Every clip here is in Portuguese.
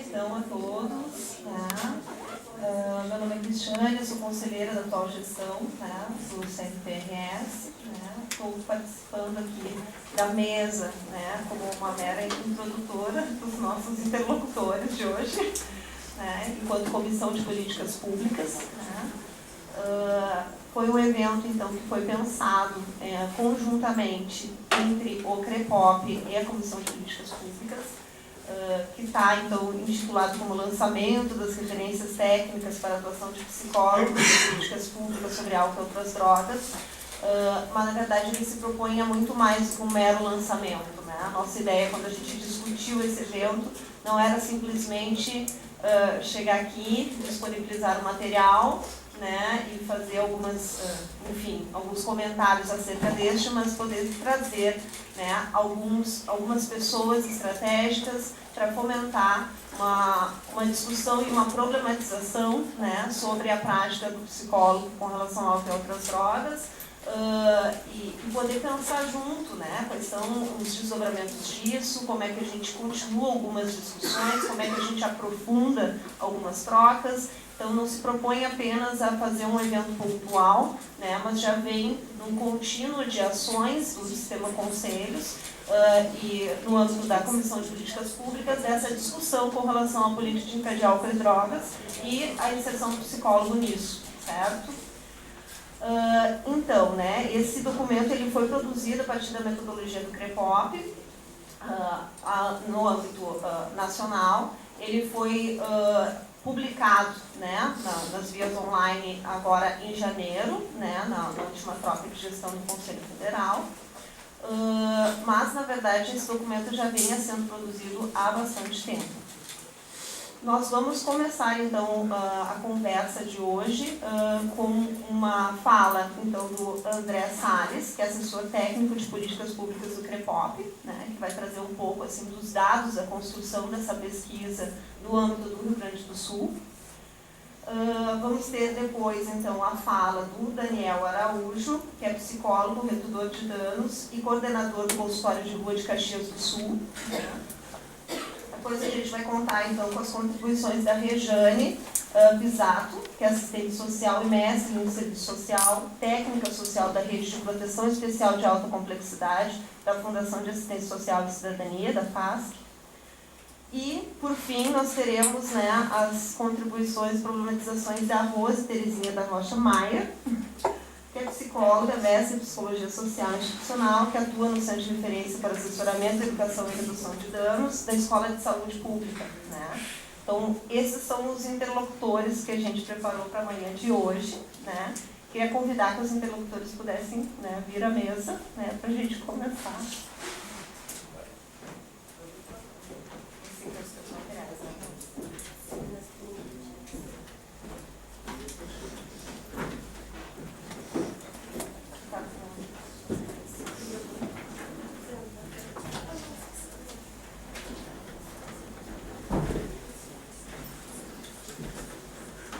estão a todos? Tá? Meu nome é Cristiane, eu sou conselheira da atual gestão, tá? Do CNPRS. Estou participando aqui da mesa, né? Como uma mera introdutora dos nossos interlocutores de hoje, né? Enquanto Comissão de Políticas Públicas. Né? Foi um evento, então, que foi pensado conjuntamente entre o CREPOP e a Comissão de Políticas Públicas, que está, então, intitulado como Lançamento das Referências Técnicas para a Atuação de Psicólogos e Políticas Públicas sobre Álcool e Outras Drogas, mas, na verdade, ele se propõe a muito mais que um mero lançamento. Né? A nossa ideia, quando a gente discutiu esse evento, não era simplesmente chegar aqui, disponibilizar o material, né, e fazer alguns comentários acerca deste, mas poder trazer, né, algumas pessoas estratégicas para fomentar uma discussão e uma problematização, né, sobre a prática do psicólogo com relação ao álcool e outras drogas, e poder pensar junto, né, quais são os desdobramentos disso, como é que a gente continua algumas discussões, como é que a gente aprofunda algumas trocas. Então, não se propõe apenas a fazer um evento pontual, né, mas já vem num contínuo de ações do Sistema Conselhos e no âmbito da Comissão de Políticas Públicas, dessa discussão com relação à política de álcool e drogas e a inserção do psicólogo nisso, certo? Então, né, esse documento ele foi produzido a partir da metodologia do CREPOP no âmbito nacional. Ele foi publicado, né, nas vias online agora em janeiro, né, na última troca de gestão do Conselho Federal, mas, na verdade, esse documento já vinha sendo produzido há bastante tempo. Nós vamos começar, então, a conversa de hoje com uma fala, então, do André Salles, que é assessor técnico de políticas públicas do CREPOP, né, que vai trazer um pouco assim, dos dados da construção dessa pesquisa no âmbito do Rio Grande do Sul. Vamos ter depois, então, a fala do Daniel Araújo, que é psicólogo, redutor de danos e coordenador do consultório de rua de Caxias do Sul. Depois a gente vai contar, então, com as contribuições da Rejane Bisato, que é assistente social e mestre no serviço social, técnica social da Rede de Proteção Especial de Alta Complexidade, da Fundação de Assistência Social e Cidadania, da FASC. E, por fim, nós teremos, né, as contribuições e problematizações da Rose Terezinha da Rocha Maia, que é psicóloga, mestre em Psicologia Social Institucional, que atua no Centro de Referência para Assessoramento, Educação e Redução de Danos da Escola de Saúde Pública. Né? Então, esses são os interlocutores que a gente preparou para a manhã de hoje. Né? Queria convidar que os interlocutores pudessem, né, vir à mesa, né, para a gente começar.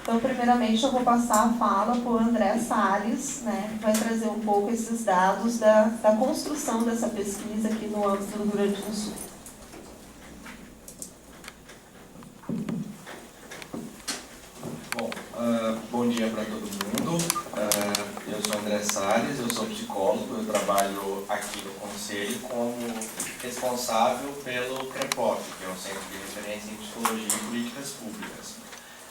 Então, primeiramente, eu vou passar a fala para o André Salles, né, que vai trazer um pouco esses dados da construção dessa pesquisa aqui no âmbito do Rio Grande do Sul. Bom, bom dia para todo mundo. Eu sou André Salles, eu sou psicólogo, eu trabalho aqui no Conselho como responsável pelo CREPOP, que é o Centro de Referência em Psicologia e Políticas Públicas.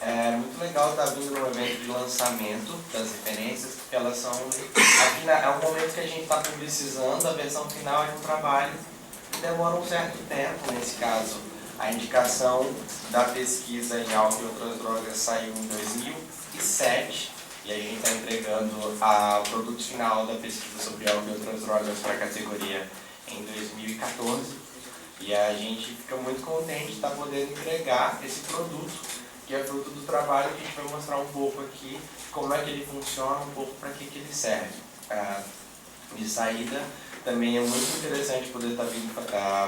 É muito legal estar vindo num evento de lançamento das referências, porque elas são... É um momento que a gente está publicizando, a versão final é um trabalho que demora um certo tempo. Nesse caso, a indicação da pesquisa em álcool e outras drogas saiu em 2007, e a gente está entregando o produto final da pesquisa sobre álcool e outras drogas para a categoria em 2014, e a gente fica muito contente de estar podendo entregar esse produto, que é fruto do trabalho que a gente vai mostrar um pouco aqui, como é que ele funciona, um pouco para que ele serve. De saída, também é muito interessante poder estar vindo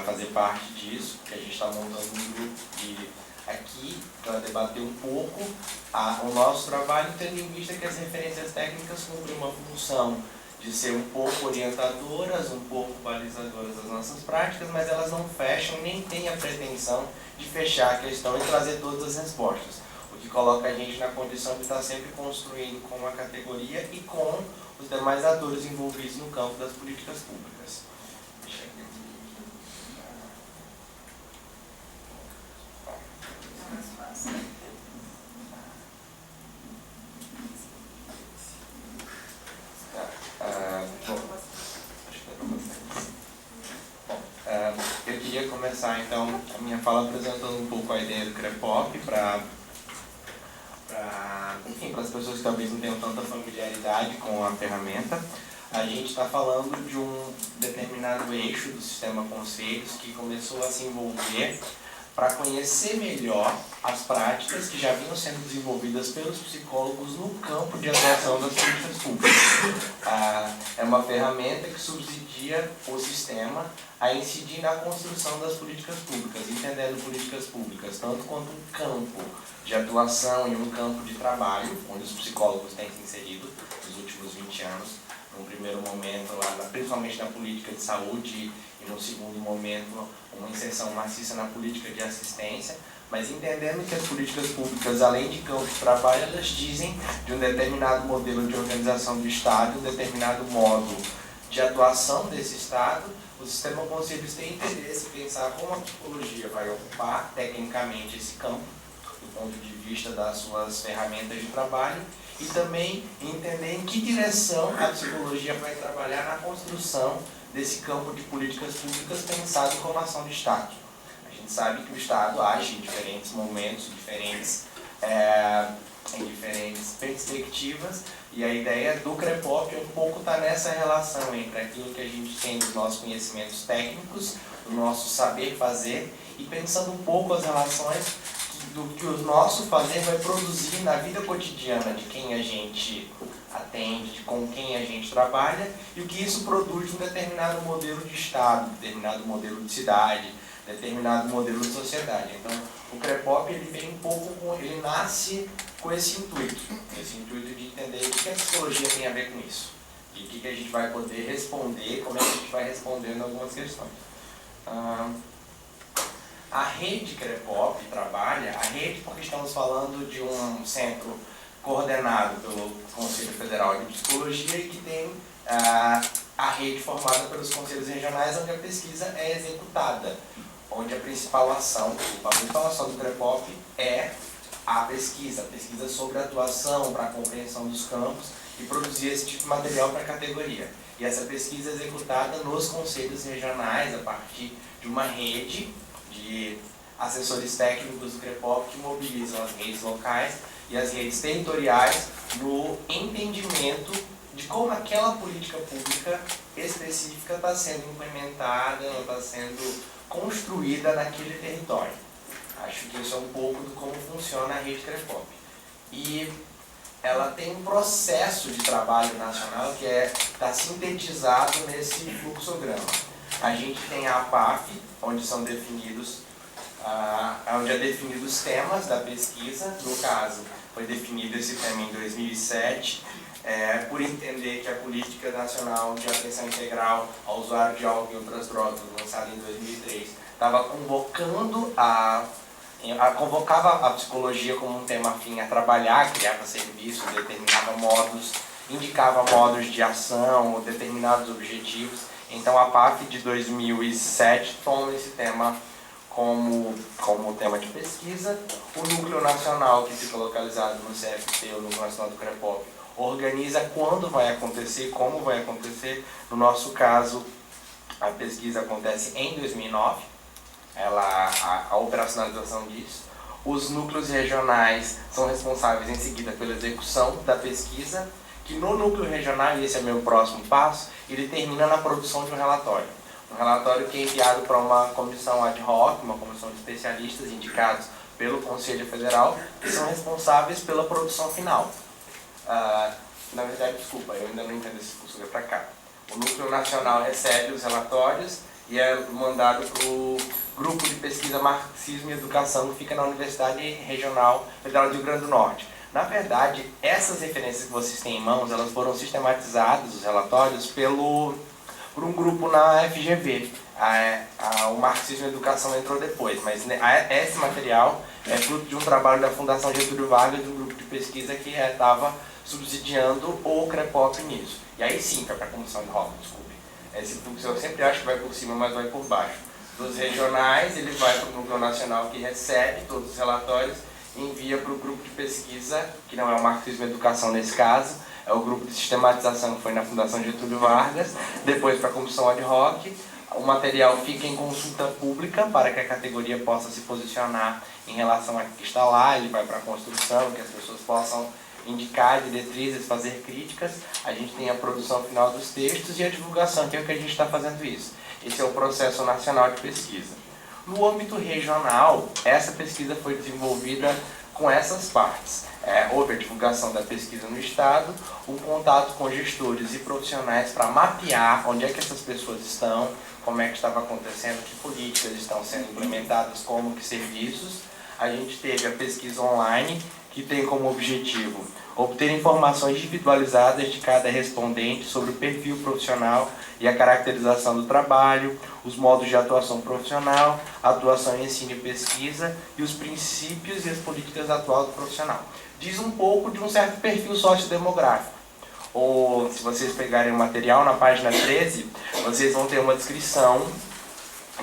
fazer parte disso, porque a gente está montando um grupo aqui para debater um pouco o nosso trabalho, tendo em vista que as referências técnicas cumprem uma função de ser um pouco orientadoras, um pouco balizadoras das nossas práticas, mas elas não fecham e nem têm a pretensão de fechar a questão e trazer todas as respostas, o que coloca a gente na condição de estar sempre construindo com a categoria e com os demais atores envolvidos no campo das políticas públicas. Deixa eu ver aqui. Eu queria começar então a minha fala apresentando um pouco a ideia do CREPOP para as pessoas que talvez não tenham tanta familiaridade com a ferramenta. A gente está falando de um determinado eixo do sistema conselhos que começou a se envolver para conhecer melhor as práticas que já vinham sendo desenvolvidas pelos psicólogos no campo de atuação das políticas públicas. É uma ferramenta que subsidia o sistema a incidir na construção das políticas públicas, entendendo políticas públicas tanto quanto um campo de atuação e um campo de trabalho, onde os psicólogos têm se inserido nos últimos 20 anos, num primeiro momento, principalmente na política de saúde, e no segundo momento, uma inserção maciça na política de assistência, mas entendendo que as políticas públicas, além de campo de trabalho, elas dizem de um determinado modelo de organização do Estado, um determinado modo de atuação desse Estado. O sistema conselhos tem interesse em pensar como a psicologia vai ocupar tecnicamente esse campo, do ponto de vista das suas ferramentas de trabalho, e também entender em que direção a psicologia vai trabalhar na construção desse campo de políticas públicas pensado como ação de Estado. A gente sabe que o Estado age em diferentes momentos, em diferentes perspectivas, e a ideia do CREPOP um pouco está nessa relação entre aquilo que a gente tem dos nossos conhecimentos técnicos, do nosso saber fazer, e pensando um pouco as relações do que o nosso fazer vai produzir na vida cotidiana de quem a gente atende, com quem a gente trabalha, e o que isso produz um determinado modelo de Estado, determinado modelo de cidade, determinado modelo de sociedade. Então, o CREPOP ele vem um pouco ele nasce com esse intuito de entender o que a psicologia tem a ver com isso, e o que a gente vai poder responder, como é que a gente vai respondendo algumas questões. A rede CREPOP trabalha, a rede porque estamos falando de um centro coordenado pelo Conselho Federal de Psicologia e que tem a rede formada pelos conselhos regionais onde a pesquisa é executada, onde a principal ação do CREPOP é a pesquisa sobre a atuação, para a compreensão dos campos e produzir esse tipo de material para a categoria. E essa pesquisa é executada nos conselhos regionais a partir de uma rede de assessores técnicos do CREPOP que mobilizam as redes locais e as redes territoriais no entendimento de como aquela política pública específica está sendo implementada, está sendo construída naquele território. Acho que isso é um pouco de como funciona a rede CREPOP. E ela tem um processo de trabalho nacional que está sintetizado nesse fluxograma. A gente tem a APAF, onde são definidos, onde é definido os temas da pesquisa. No caso, foi definido esse tema em 2007, por entender que a Política Nacional de Atenção Integral ao Usuário de Álcool e Outras Drogas, lançada em 2003, estava convocava a psicologia como um tema afim a trabalhar, criava serviços, determinava modos, indicava modos de ação ou determinados objetivos. Então a PAF de 2007 toma esse tema como tema de pesquisa. O Núcleo Nacional, que fica localizado no CFP, o Núcleo Nacional do CREPOP, organiza quando vai acontecer, como vai acontecer. No nosso caso, a pesquisa acontece em 2009, a operacionalização disso. Os núcleos regionais são responsáveis em seguida pela execução da pesquisa, que no núcleo regional, e esse é meu próximo passo, ele termina na produção de um relatório. Um relatório que é enviado para uma comissão ad hoc, uma comissão de especialistas indicados pelo Conselho Federal, que são responsáveis pela produção final. Na verdade, desculpa, eu ainda não entendo esse fluxo para cá. O Núcleo Nacional recebe os relatórios e é mandado para o Grupo de Pesquisa Marxismo e Educação, que fica na Universidade Regional Federal do Rio Grande do Norte. Na verdade, essas referências que vocês têm em mãos, elas foram sistematizadas, os relatórios, por um grupo na FGV. O Marxismo e a Educação entrou depois, mas esse material é fruto de um trabalho da Fundação Getúlio Vargas, de um grupo de pesquisa que estava subsidiando o CREPOP nisso. E aí sim foi para a Comissão de Roca, desculpe. Esse fluxo eu sempre acho que vai por cima, mas vai por baixo. Dos regionais, ele vai para o Núcleo Nacional, que recebe todos os relatórios, envia para o grupo de pesquisa, que não é o Marxismo e Educação nesse caso, é o grupo de sistematização que foi na Fundação Getúlio Vargas, depois para a Comissão Ad Hoc. O material fica em consulta pública para que a categoria possa se posicionar em relação a que está lá, ele vai para a construção, que as pessoas possam indicar diretrizes, fazer críticas. A gente tem a produção final dos textos e a divulgação, que é o que a gente está fazendo isso. Esse é o processo nacional de pesquisa. No âmbito regional, essa pesquisa foi desenvolvida com essas partes. Houve a divulgação da pesquisa no Estado, um contato com gestores e profissionais para mapear onde é que essas pessoas estão, como é que estava acontecendo, que políticas estão sendo implementadas, como que serviços. A gente teve a pesquisa online, que tem como objetivo obter informações individualizadas de cada respondente sobre o perfil profissional e a caracterização do trabalho, os modos de atuação profissional, a atuação em ensino e pesquisa e os princípios e as políticas atuais do profissional. Diz um pouco de um certo perfil sociodemográfico. Ou, se vocês pegarem o material, na página 13, vocês vão ter uma descrição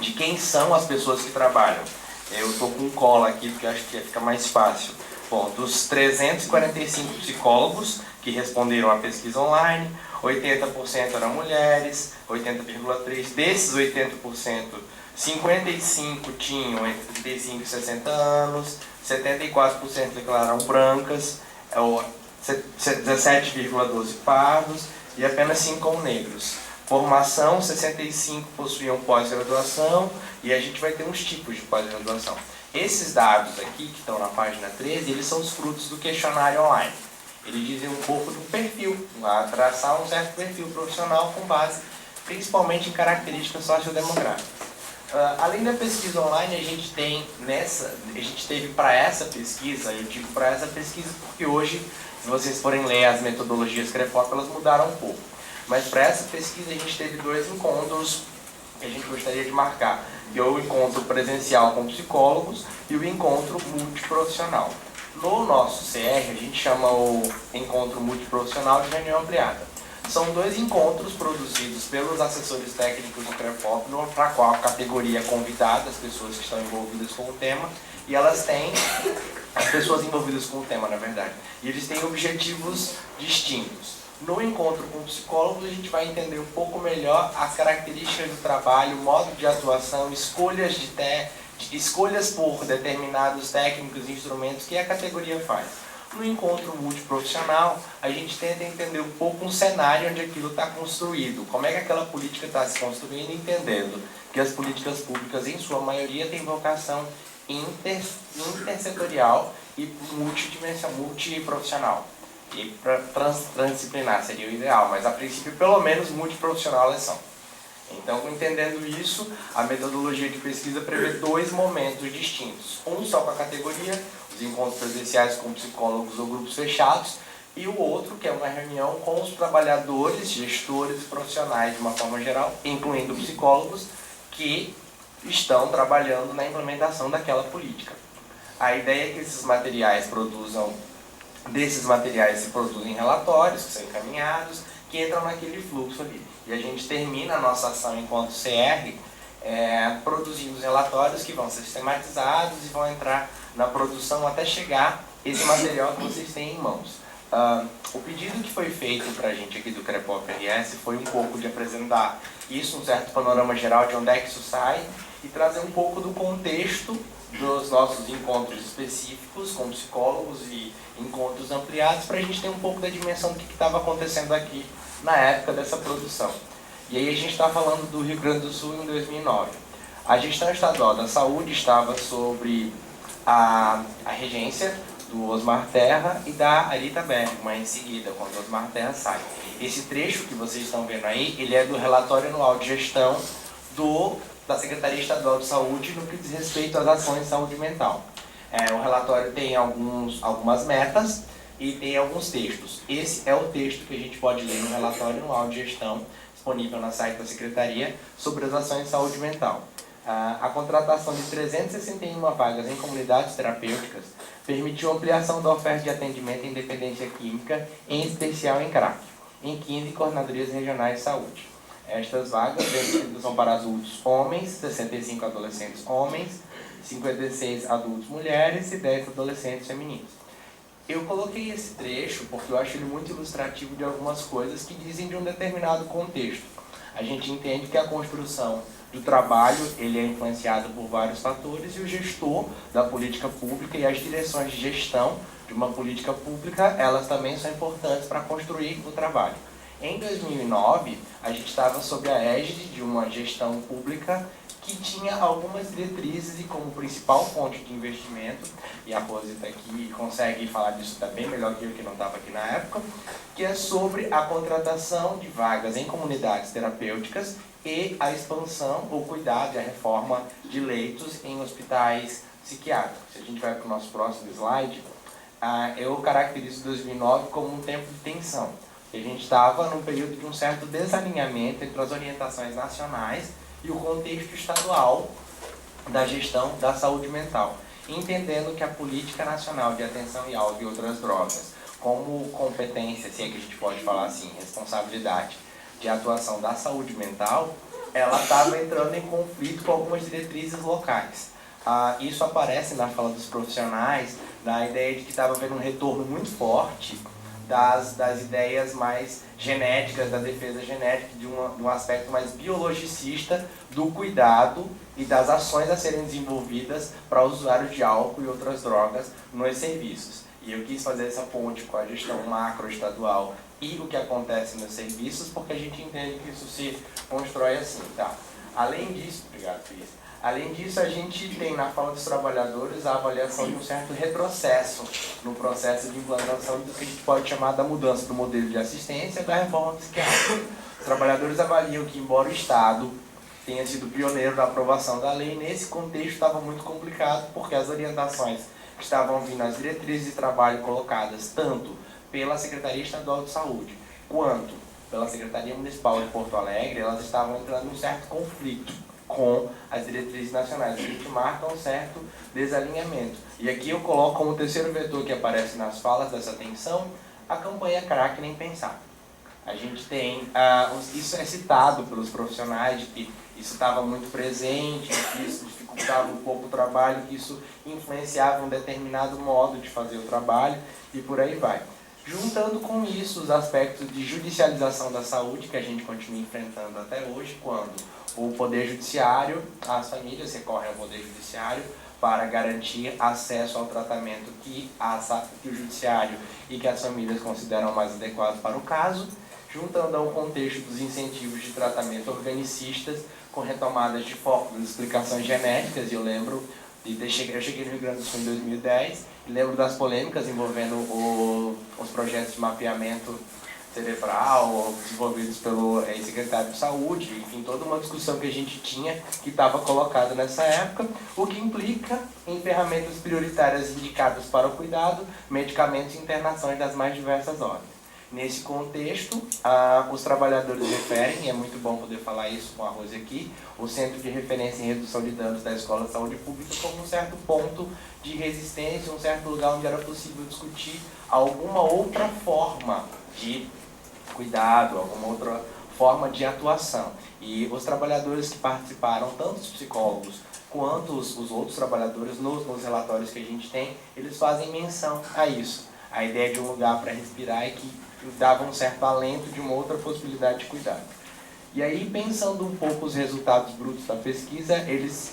de quem são as pessoas que trabalham. Eu estou com cola aqui, porque acho que fica mais fácil. Bom, dos 345 psicólogos que responderam à pesquisa online, 80% eram mulheres, 80,3%. Desses 80%, 55% tinham entre 35 e 60 anos, 74% declararam brancas, 17,12% pardos e apenas 5% negros. Formação, 65% possuíam pós-graduação e a gente vai ter uns tipos de pós-graduação. Esses dados aqui, que estão na página 13, eles são os frutos do questionário online. Eles dizem um pouco do perfil, a traçar um certo perfil profissional com base principalmente em características sociodemográficas. Além da pesquisa online, a gente teve para essa pesquisa, eu digo para essa pesquisa porque hoje, se vocês forem ler as metodologias CREPOP, elas mudaram um pouco. Mas para essa pesquisa a gente teve 2 encontros que a gente gostaria de marcar, que é o encontro presencial com psicólogos e o encontro multiprofissional. No nosso CR, a gente chama o encontro multiprofissional de reunião ampliada. São 2 encontros produzidos pelos assessores técnicos do CREPOP, para qual a categoria é convidada, as pessoas que estão envolvidas com o tema, e elas têm, as pessoas envolvidas com o tema, na verdade, e eles têm objetivos distintos. No encontro com psicólogos, a gente vai entender um pouco melhor as características do trabalho, o modo de atuação, escolhas por determinados técnicos e instrumentos que a categoria faz. No encontro multiprofissional, a gente tenta entender um pouco um cenário onde aquilo está construído, como é que aquela política está se construindo, entendendo que as políticas públicas, em sua maioria, têm vocação intersetorial e multiprofissional. E para transdisciplinar seria o ideal, mas a princípio, pelo menos, multiprofissional elas são. Então, entendendo isso, a metodologia de pesquisa prevê 2 momentos distintos. Um só com a categoria, os encontros presenciais com psicólogos ou grupos fechados, e o outro, que é uma reunião com os trabalhadores, gestores e profissionais de uma forma geral, incluindo psicólogos, que estão trabalhando na implementação daquela política. A ideia é que desses materiais se produzem relatórios que são encaminhados, que entram naquele fluxo ali. E a gente termina a nossa ação enquanto CR produzindo os relatórios que vão ser sistematizados e vão entrar na produção até chegar esse material que vocês têm em mãos. O pedido que foi feito para a gente aqui do CREPOP RS foi um pouco de apresentar isso, um certo panorama geral de onde é que isso sai e trazer um pouco do contexto dos nossos encontros específicos com psicólogos e encontros ampliados para a gente ter um pouco da dimensão do que estava acontecendo aqui na época dessa produção. E aí a gente está falando do Rio Grande do Sul em 2009. A gestão estadual da saúde estava sobre a regência do Osmar Terra e da Arita Bergman em seguida, quando o Osmar Terra sai. Esse trecho que vocês estão vendo aí, ele é do relatório anual de gestão da Secretaria Estadual de Saúde no que diz respeito às ações de saúde mental. O relatório tem algumas metas e tem alguns textos. Esse é o texto que a gente pode ler no relatório no áudio de gestão, disponível no site da Secretaria, sobre as ações de saúde mental. A contratação de 361 vagas em comunidades terapêuticas permitiu ampliação da oferta de atendimento em dependência química, em especial em CRAC, em 15 coordenadorias regionais de saúde. Estas vagas são para adultos homens, 65 adolescentes homens, 56 adultos mulheres e 10 adolescentes femininos. Eu coloquei esse trecho porque eu acho ele muito ilustrativo de algumas coisas que dizem de um determinado contexto. A gente entende que a construção do trabalho ele é influenciado por vários fatores e o gestor da política pública e as direções de gestão de uma política pública, elas também são importantes para construir o trabalho. Em 2009, a gente estava sob a égide de uma gestão pública que tinha algumas diretrizes e como principal fonte de investimento, e a Rose está aqui e consegue falar disso bem melhor que eu, que não estava aqui na época, que é sobre a contratação de vagas em comunidades terapêuticas e a expansão, o cuidado e a reforma de leitos em hospitais psiquiátricos. Se a gente vai para o nosso próximo slide, eu caracterizo 2009 como um tempo de tensão. A gente estava num período de um certo desalinhamento entre as orientações nacionais e o contexto estadual da gestão da saúde mental, entendendo que a Política Nacional de Atenção e Álcool e Outras Drogas, como competência, se é que a gente pode falar assim, responsabilidade de atuação da saúde mental, ela estava entrando em conflito com algumas diretrizes locais. Isso aparece na fala dos profissionais, da ideia de que estava havendo um retorno muito forte das ideias mais genéticas, da defesa genética, de um aspecto mais biologicista do cuidado e das ações a serem desenvolvidas para usuários de álcool e outras drogas nos serviços. E eu quis fazer essa ponte com a gestão macro-estadual e o que acontece nos serviços, porque a gente entende que isso se constrói assim, tá? Além disso, obrigado, Cris. Além disso, a gente tem na fala dos trabalhadores a avaliação de um certo retrocesso no processo de implantação do que a gente pode chamar da mudança do modelo de assistência da reforma psiquiátrica. Os trabalhadores avaliam que, embora o Estado tenha sido pioneiro na aprovação da lei, nesse contexto estava muito complicado, porque as orientações que estavam vindo, as diretrizes de trabalho colocadas tanto pela Secretaria Estadual de Saúde quanto pela Secretaria Municipal de Porto Alegre, elas estavam entrando em um certo conflito com as diretrizes nacionais, a gente marca um certo desalinhamento. E aqui eu coloco como terceiro vetor que aparece nas falas dessa tensão, a campanha CRAC Nem Pensar. A gente tem, isso é citado pelos profissionais, de que isso estava muito presente, que isso dificultava um pouco o trabalho, que isso influenciava um determinado modo de fazer o trabalho e por aí vai. Juntando com isso os aspectos de judicialização da saúde, que a gente continua enfrentando até hoje, quando o Poder Judiciário, as famílias recorrem ao Poder Judiciário para garantir acesso ao tratamento que o Judiciário e que as famílias consideram mais adequado para o caso, juntando ao contexto dos incentivos de tratamento organicistas com retomadas de foco das explicações genéticas. E eu lembro, eu cheguei no Rio Grande do Sul em 2010 e lembro das polêmicas envolvendo os projetos de mapeamento cerebral desenvolvidos pelo secretário de saúde, enfim, toda uma discussão que a gente tinha que estava colocada nessa época, o que implica em ferramentas prioritárias indicadas para o cuidado, medicamentos e internações das mais diversas ordens. Nesse contexto, os trabalhadores referem, e é muito bom poder falar isso com a Rose aqui, o Centro de Referência em Redução de Danos da Escola de Saúde Pública como um certo ponto de resistência, um certo lugar onde era possível discutir alguma outra forma de cuidado, alguma outra forma de atuação. E os trabalhadores que participaram, tanto os psicólogos quanto os outros trabalhadores, nos relatórios que a gente tem, eles fazem menção a isso. A ideia de um lugar para respirar e que dava um certo alento de uma outra possibilidade de cuidado. E aí, pensando um pouco os resultados brutos da pesquisa,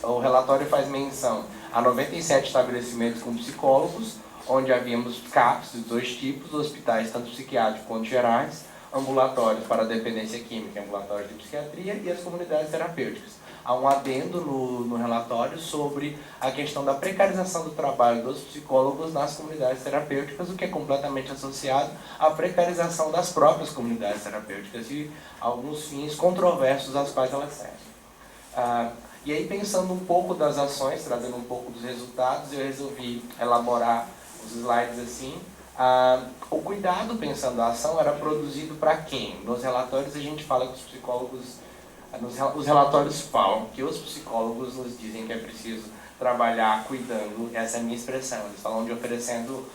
o relatório faz menção a 97 estabelecimentos com psicólogos, onde havíamos CAPs de dois tipos, hospitais tanto psiquiátricos quanto gerais, ambulatórios para dependência química, ambulatórios de psiquiatria e as comunidades terapêuticas. Há um adendo no relatório sobre a questão da precarização do trabalho dos psicólogos nas comunidades terapêuticas, o que é completamente associado à precarização das próprias comunidades terapêuticas e alguns fins controversos aos quais elas servem. E aí, pensando um pouco das ações, trazendo um pouco dos resultados, eu resolvi elaborar os slides assim. O cuidado, pensando a ação, era produzido para quem? Nos relatórios a gente fala que os psicólogos, os relatórios falam que os psicólogos nos dizem que é preciso trabalhar cuidando, essa é a minha expressão, eles falam de oferecendo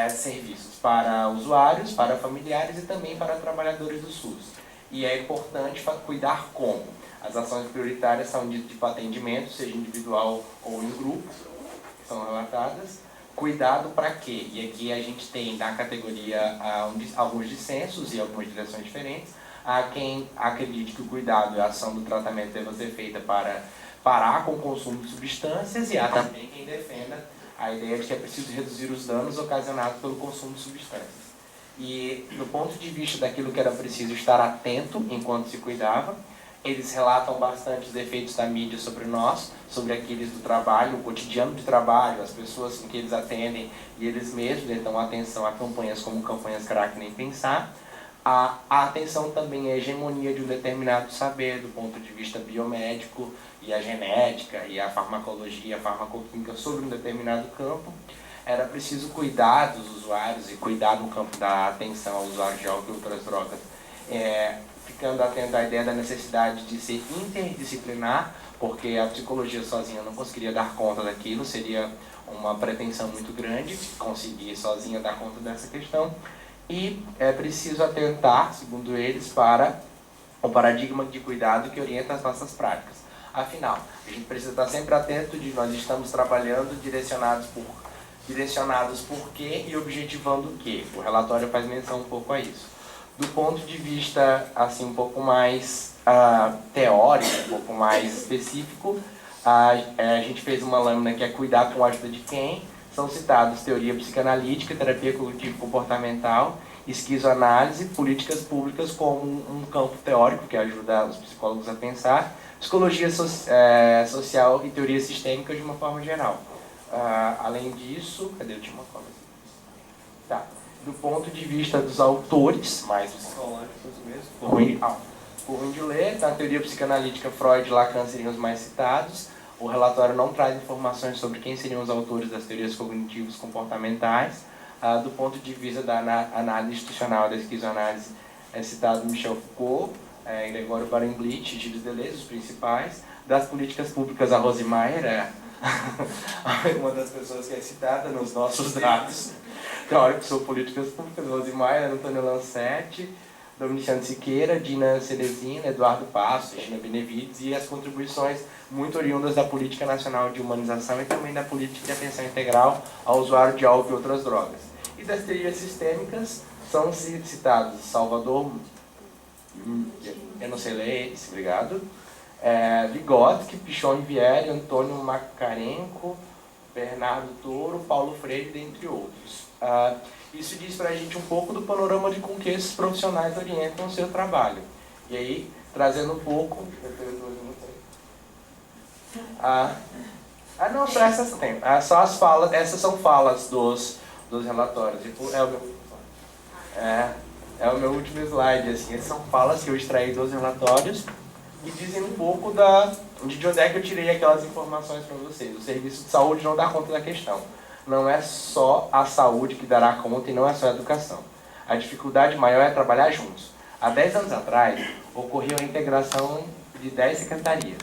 serviços para usuários, para familiares e também para trabalhadores do SUS. E é importante cuidar como? As ações prioritárias são de tipo atendimento, seja individual ou em grupo, que são relatadas. Cuidado para quê? E aqui a gente tem na categoria alguns dissensos e algumas direções diferentes. Há quem acredite que o cuidado e a ação do tratamento deva ser feita para parar com o consumo de substâncias, e há também quem defenda a ideia de que é preciso reduzir os danos ocasionados pelo consumo de substâncias. E do ponto de vista daquilo que era preciso estar atento enquanto se cuidava, eles relatam bastante os efeitos da mídia sobre nós, sobre aqueles do trabalho, o cotidiano de trabalho, as pessoas com que eles atendem e eles mesmos dão atenção a campanhas como campanhas Crack Nem Pensar. A atenção também à hegemonia de um determinado saber do ponto de vista biomédico e a genética e a farmacologia, a farmacoquímica sobre um determinado campo. Era preciso cuidar dos usuários e cuidar no campo da atenção aos usuários de álcool e outras drogas, ficando atento à ideia da necessidade de ser interdisciplinar, porque a psicologia sozinha não conseguiria dar conta daquilo, seria uma pretensão muito grande conseguir sozinha dar conta dessa questão. E é preciso atentar, segundo eles, para o paradigma de cuidado que orienta as nossas práticas. Afinal, a gente precisa estar sempre atento de nós estamos trabalhando direcionados por quê e objetivando o quê. O relatório faz menção um pouco a isso. Do ponto de vista assim, um pouco mais teórico, um pouco mais específico, a gente fez uma lâmina que é cuidar com a ajuda de quem. São citados teoria psicanalítica, terapia cognitivo-comportamental, esquizoanálise, políticas públicas como um campo teórico que ajuda os psicólogos a pensar, psicologia social e teorias sistêmicas de uma forma geral. Além disso, cadê a última coisa? Tá. Do ponto de vista dos autores, mais psicológicos mesmo, por ruim de ler, na teoria psicanalítica, Freud e Lacan seriam os mais citados. O relatório não traz informações sobre quem seriam os autores das teorias cognitivas comportamentais. Do ponto de vista da análise institucional da esquizoanálise, é citado Michel Foucault, Gregório Barenblit e Gilles Deleuze, os principais. Das políticas públicas, a Rose Maier uma das pessoas que é citada nos nossos dados teóricos sobre políticas públicas, Rose Maier, Antônio Lancetti, Domiciano Siqueira, Dina Celesina, Eduardo Passos, Regina Benevides, e as contribuições muito oriundas da Política Nacional de Humanização e também da Política de Atenção Integral ao Usuário de Álcool e Outras Drogas. E das teorias sistêmicas são citados Salvador, eu não sei ler esse, obrigado, Vygotsky, Pichon Vieri, Antônio Makarenko, Bernardo Toro, Paulo Freire, dentre outros. Isso diz para a gente um pouco do panorama de com que esses profissionais orientam o seu trabalho. E aí, trazendo um pouco... não, só essas tem. Só as falas, essas são falas dos relatórios. É o meu último slide, assim. Essas são falas que eu extraí dos relatórios e dizem um pouco de onde é que eu tirei aquelas informações para vocês. O serviço de saúde não dá conta da questão. Não é só a saúde que dará conta e não é só a educação. A dificuldade maior é trabalhar juntos. Há 10 anos atrás, ocorreu a integração de 10 secretarias.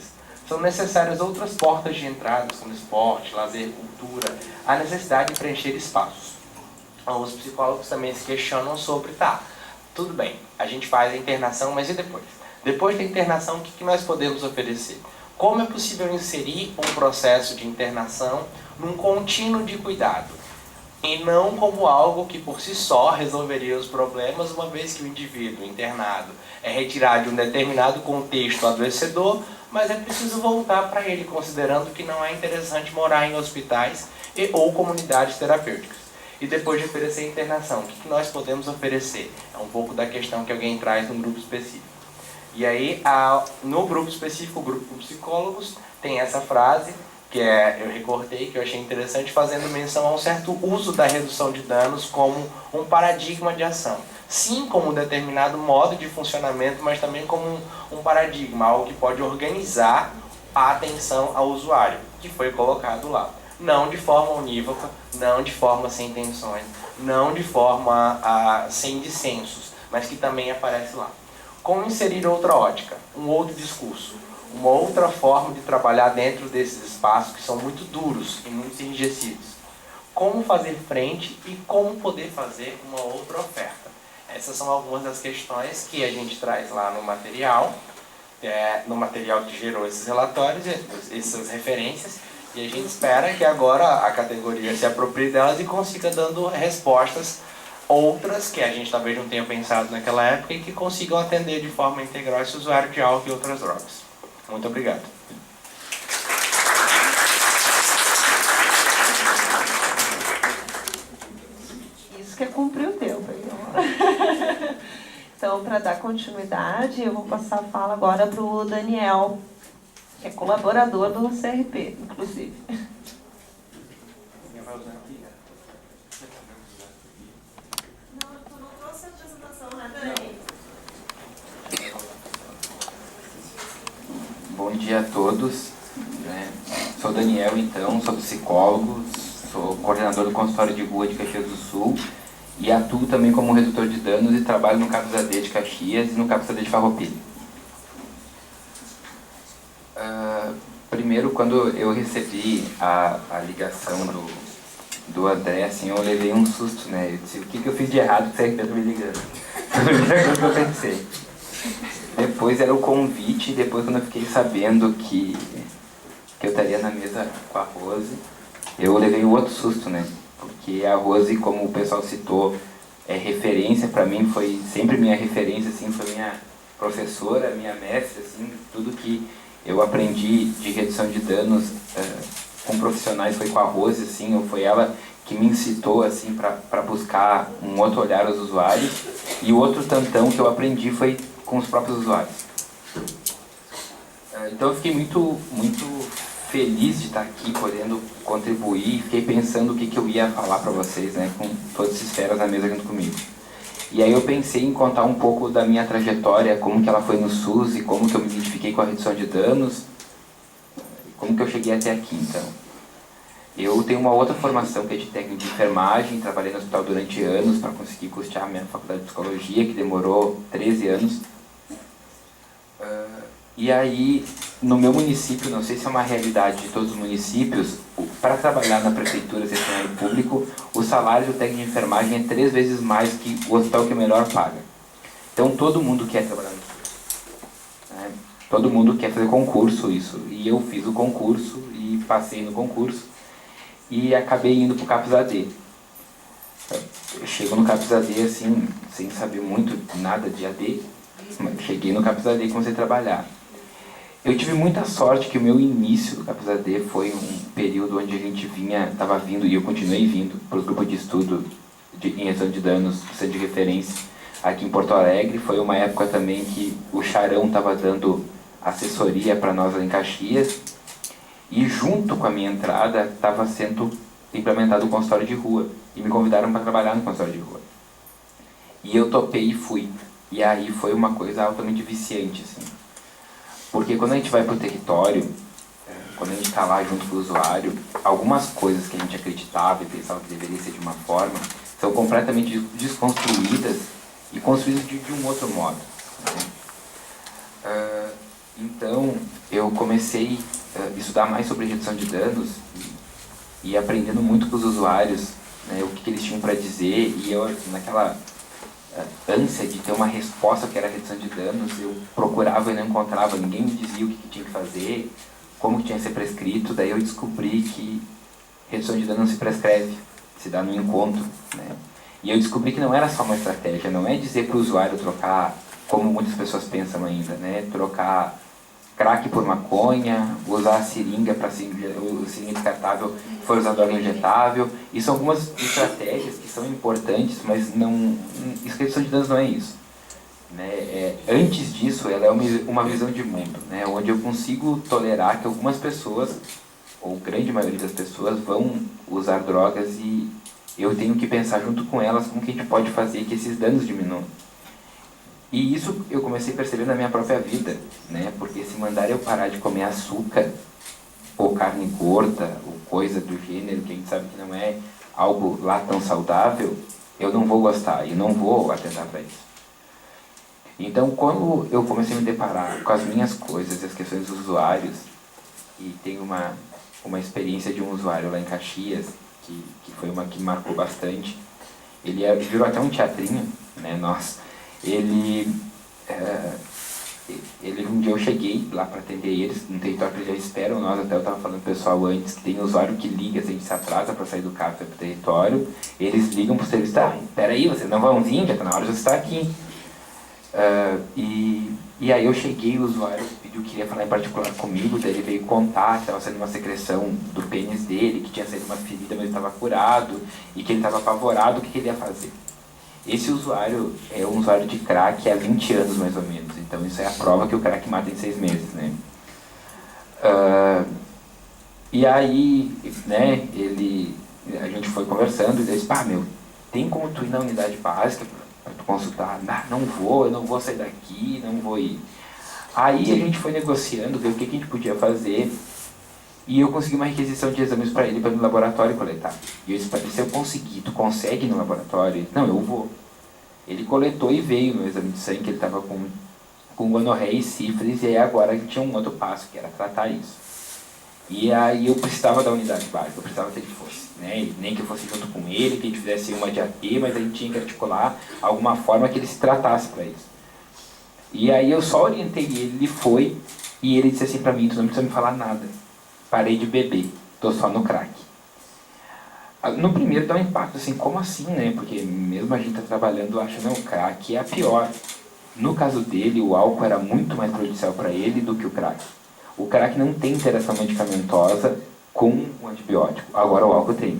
São necessárias outras portas de entrada, como esporte, lazer, cultura. Há necessidade de preencher espaços. Os psicólogos também se questionam sobre, tudo bem, a gente faz a internação, mas e depois? Depois da internação, o que nós podemos oferecer? Como é possível inserir um processo de internação num contínuo de cuidado? E não como algo que por si só resolveria os problemas, uma vez que o indivíduo internado é retirado de um determinado contexto adoecedor, mas é preciso voltar para ele, considerando que não é interessante morar em hospitais ou comunidades terapêuticas. E depois de oferecer a internação, o que nós podemos oferecer? É um pouco da questão que alguém traz num grupo específico. E aí, no grupo específico, o grupo de psicólogos, tem essa frase, que eu recortei, que eu achei interessante, fazendo menção a um certo uso da redução de danos como um paradigma de ação. Sim, como um determinado modo de funcionamento, mas também como um paradigma, algo que pode organizar a atenção ao usuário, que foi colocado lá. Não de forma unívoca, não de forma sem tensões, não de forma sem dissensos, mas que também aparece lá. Como inserir outra ótica, um outro discurso, uma outra forma de trabalhar dentro desses espaços que são muito duros e muito enrijecidos. Como fazer frente e como poder fazer uma outra oferta. Essas são algumas das questões que a gente traz lá no material que gerou esses relatórios, essas referências, e a gente espera que agora a categoria se aproprie delas e consiga dando respostas outras que a gente talvez não tenha pensado naquela época e que consigam atender de forma integral esse usuário de álcool e outras drogas. Muito obrigado. Isso que é cumprir o tempo, hein? Então, para dar continuidade, eu vou passar a fala agora para o Daniel, que é colaborador do CRP, inclusive. Não trouxe a apresentação, né, Dani? Bom dia a todos. Sou Daniel, então, sou psicólogo, sou coordenador do consultório de rua de Caxias do Sul e atuo também como redutor de danos e trabalho no CAPS AD de Caxias e no CAPS AD de Farroupilha. Primeiro, quando eu recebi a ligação do André, assim, eu levei um susto, né? Eu disse, o que eu fiz de errado que você está me ligando? Foi a primeira coisa que eu pensei. Depois era o convite, depois quando eu fiquei sabendo que eu estaria na mesa com a Rose, eu levei um outro susto, né? Porque a Rose, como o pessoal citou, é referência para mim, foi sempre minha referência, assim, foi minha professora, minha mestre, assim, tudo que eu aprendi de redução de danos com profissionais foi com a Rose, assim, foi ela que me incitou, assim, para buscar um outro olhar aos usuários, e o outro tantão que eu aprendi foi com os próprios usuários. Então eu fiquei muito feliz de estar aqui, podendo contribuir, fiquei pensando o que eu ia falar para vocês, né, com todas esses feras na mesa junto comigo. E aí eu pensei em contar um pouco da minha trajetória, como que ela foi no SUS e como que eu me identifiquei com a redução de danos, como que eu cheguei até aqui, então. Eu tenho uma outra formação que é de técnico de enfermagem, trabalhei no hospital durante anos para conseguir custear a minha faculdade de psicologia, que demorou 13 anos. E aí, no meu município, não sei se é uma realidade de todos os municípios, para trabalhar na prefeitura, funcionário público, o salário do técnico de enfermagem é 3 vezes mais que o hospital que melhor paga. Então, todo mundo quer trabalhar no SUS, né? Todo mundo quer fazer concurso, isso. E eu fiz o concurso e passei no concurso e acabei indo para o CAPS AD. Eu chego no CAPS AD, assim, sem saber muito nada de AD, mas cheguei no CAPS AD e comecei a trabalhar. Eu tive muita sorte que o meu início do CAPS AD foi um período onde a gente estava vindo, e eu continuei vindo, para o grupo de estudo em redução de danos, centro de referência, aqui em Porto Alegre. Foi uma época também que o Charão estava dando assessoria para nós lá em Caxias, e junto com a minha entrada estava sendo implementado o consultório de rua, e me convidaram para trabalhar no consultório de rua. E eu topei e fui. E aí foi uma coisa altamente viciante, assim. Porque quando a gente vai para o território, quando a gente está lá junto com o usuário, algumas coisas que a gente acreditava e pensava que deveria ser de uma forma, são completamente desconstruídas e construídas de um outro modo, né? Então, eu comecei a estudar mais sobre redução de danos e aprendendo muito com os usuários, né, o que eles tinham para dizer, e eu, naquela ânsia de ter uma resposta que era redução de danos, eu procurava e não encontrava, ninguém me dizia o que tinha que fazer, como que tinha que ser prescrito. Daí eu descobri que redução de danos não se prescreve, se dá no encontro, né? E eu descobri que não era só uma estratégia, não é dizer para o usuário trocar, como muitas pessoas pensam ainda, né? Trocar crack por maconha, usar a seringa para o seringa descartável, for usar droga injetável. E são algumas estratégias que são importantes, mas não, redução de danos não é isso, né? Antes disso, ela é uma visão de mundo, né? Onde eu consigo tolerar que algumas pessoas, ou grande maioria das pessoas, vão usar drogas e eu tenho que pensar junto com elas como que a gente pode fazer que esses danos diminuam. E isso eu comecei a perceber na minha própria vida, né? Porque se mandar eu parar de comer açúcar, ou carne gorda, ou coisa do gênero, que a gente sabe que não é algo lá tão saudável, eu não vou gostar, e não vou atentar para isso. Então, quando eu comecei a me deparar com as minhas coisas, as questões dos usuários, e tenho uma experiência de um usuário lá em Caxias, que foi uma que me marcou bastante, ele virou até um teatrinho, né, um dia eu cheguei lá para atender eles, no território que eles já esperam nós, até eu estava falando pro pessoal antes, que tem usuário que liga, se a gente se atrasa para sair do CAPS para o território, eles ligam para o serviço, peraí, vocês não vão vir, já está na hora de você estar aqui. E aí eu cheguei, o usuário pediu que queria falar em particular comigo, daí ele veio contar que estava saindo uma secreção do pênis dele, que tinha saído uma ferida, mas ele estava curado, e que ele estava apavorado, o que ele ia fazer. Esse usuário é um usuário de crack há 20 anos, mais ou menos. Então, isso é a prova que o crack mata em 6 meses, né? E aí, né, a gente foi conversando e disse, tem como tu ir na unidade básica para tu consultar? Não vou, eu não vou sair daqui, não vou ir. Aí a gente foi negociando, ver o que a gente podia fazer. E eu consegui uma requisição de exames para ele, para ir no laboratório coletar. E eu disse para ele, se eu conseguir, tu consegue ir no laboratório? Ele, não, eu vou. Ele coletou e veio no exame de sangue, que ele estava com gonorreia e sífilis, e aí agora ele tinha um outro passo, que era tratar isso. E aí eu precisava da unidade básica, eu precisava que ele fosse, né? Nem que eu fosse junto com ele, que a gente fizesse uma de AT, mas a gente tinha que articular alguma forma que ele se tratasse para isso. E aí eu só orientei ele foi, e ele disse assim para mim, tu não precisa me falar nada. Parei de beber, tô só no crack. No primeiro dá um impacto assim, como assim, né? Porque mesmo a gente tá trabalhando, acha, não, o crack é a pior. No caso dele, o álcool era muito mais prejudicial para ele do que o crack. O crack não tem interação medicamentosa com o antibiótico, agora o álcool tem.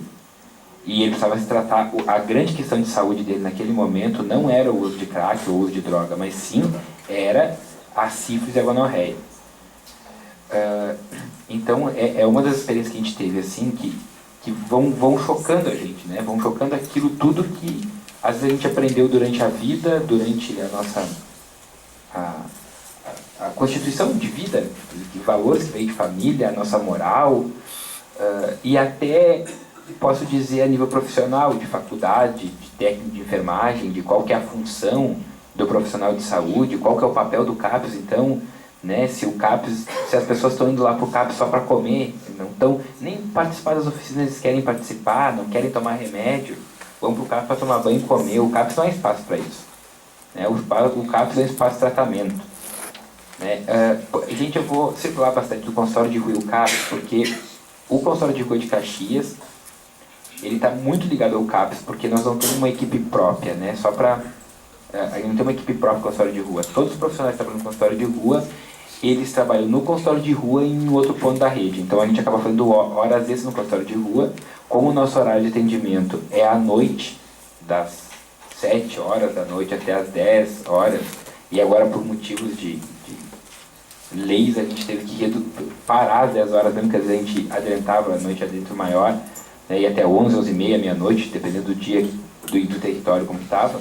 E ele precisava se tratar, a grande questão de saúde dele naquele momento não era o uso de crack ou o uso de droga, mas sim era a sífilis e a gonorreia. Então é uma das experiências que a gente teve assim que vão chocando a gente, né? Vão chocando aquilo tudo que às vezes a gente aprendeu durante a vida, durante a nossa a constituição de vida, de valores que vem de família, a nossa moral, e até posso dizer a nível profissional, de faculdade, de técnico de enfermagem, de qual que é a função do profissional de saúde, qual que é o papel do CAPS, então, né, se as pessoas estão indo lá para o CAPS só para comer, não estão nem participar das oficinas, eles querem participar, não querem tomar remédio, vão para o CAPS para tomar banho e comer. O CAPS não é espaço para isso, né? O CAPS é um espaço de tratamento, né? Gente, eu vou circular bastante do consultório de rua e o CAPS, porque o consultório de rua de Caxias, ele está muito ligado ao CAPS, porque nós não temos uma equipe própria, né? A gente não tem uma equipe própria no consultório de rua. Todos os profissionais que trabalham no consultório de rua, eles trabalham no consultório de rua e em outro ponto da rede. Então a gente acaba fazendo horas extras no consultório de rua. Como o nosso horário de atendimento é à noite, das 7 horas da noite até as 10 horas, e agora por motivos de leis a gente teve que parar às 10 horas, mesmo que às vezes a gente adiantava a noite adentro maior, né, e até 11, 11 e meia, meia-noite, dependendo do dia, do território como que estava.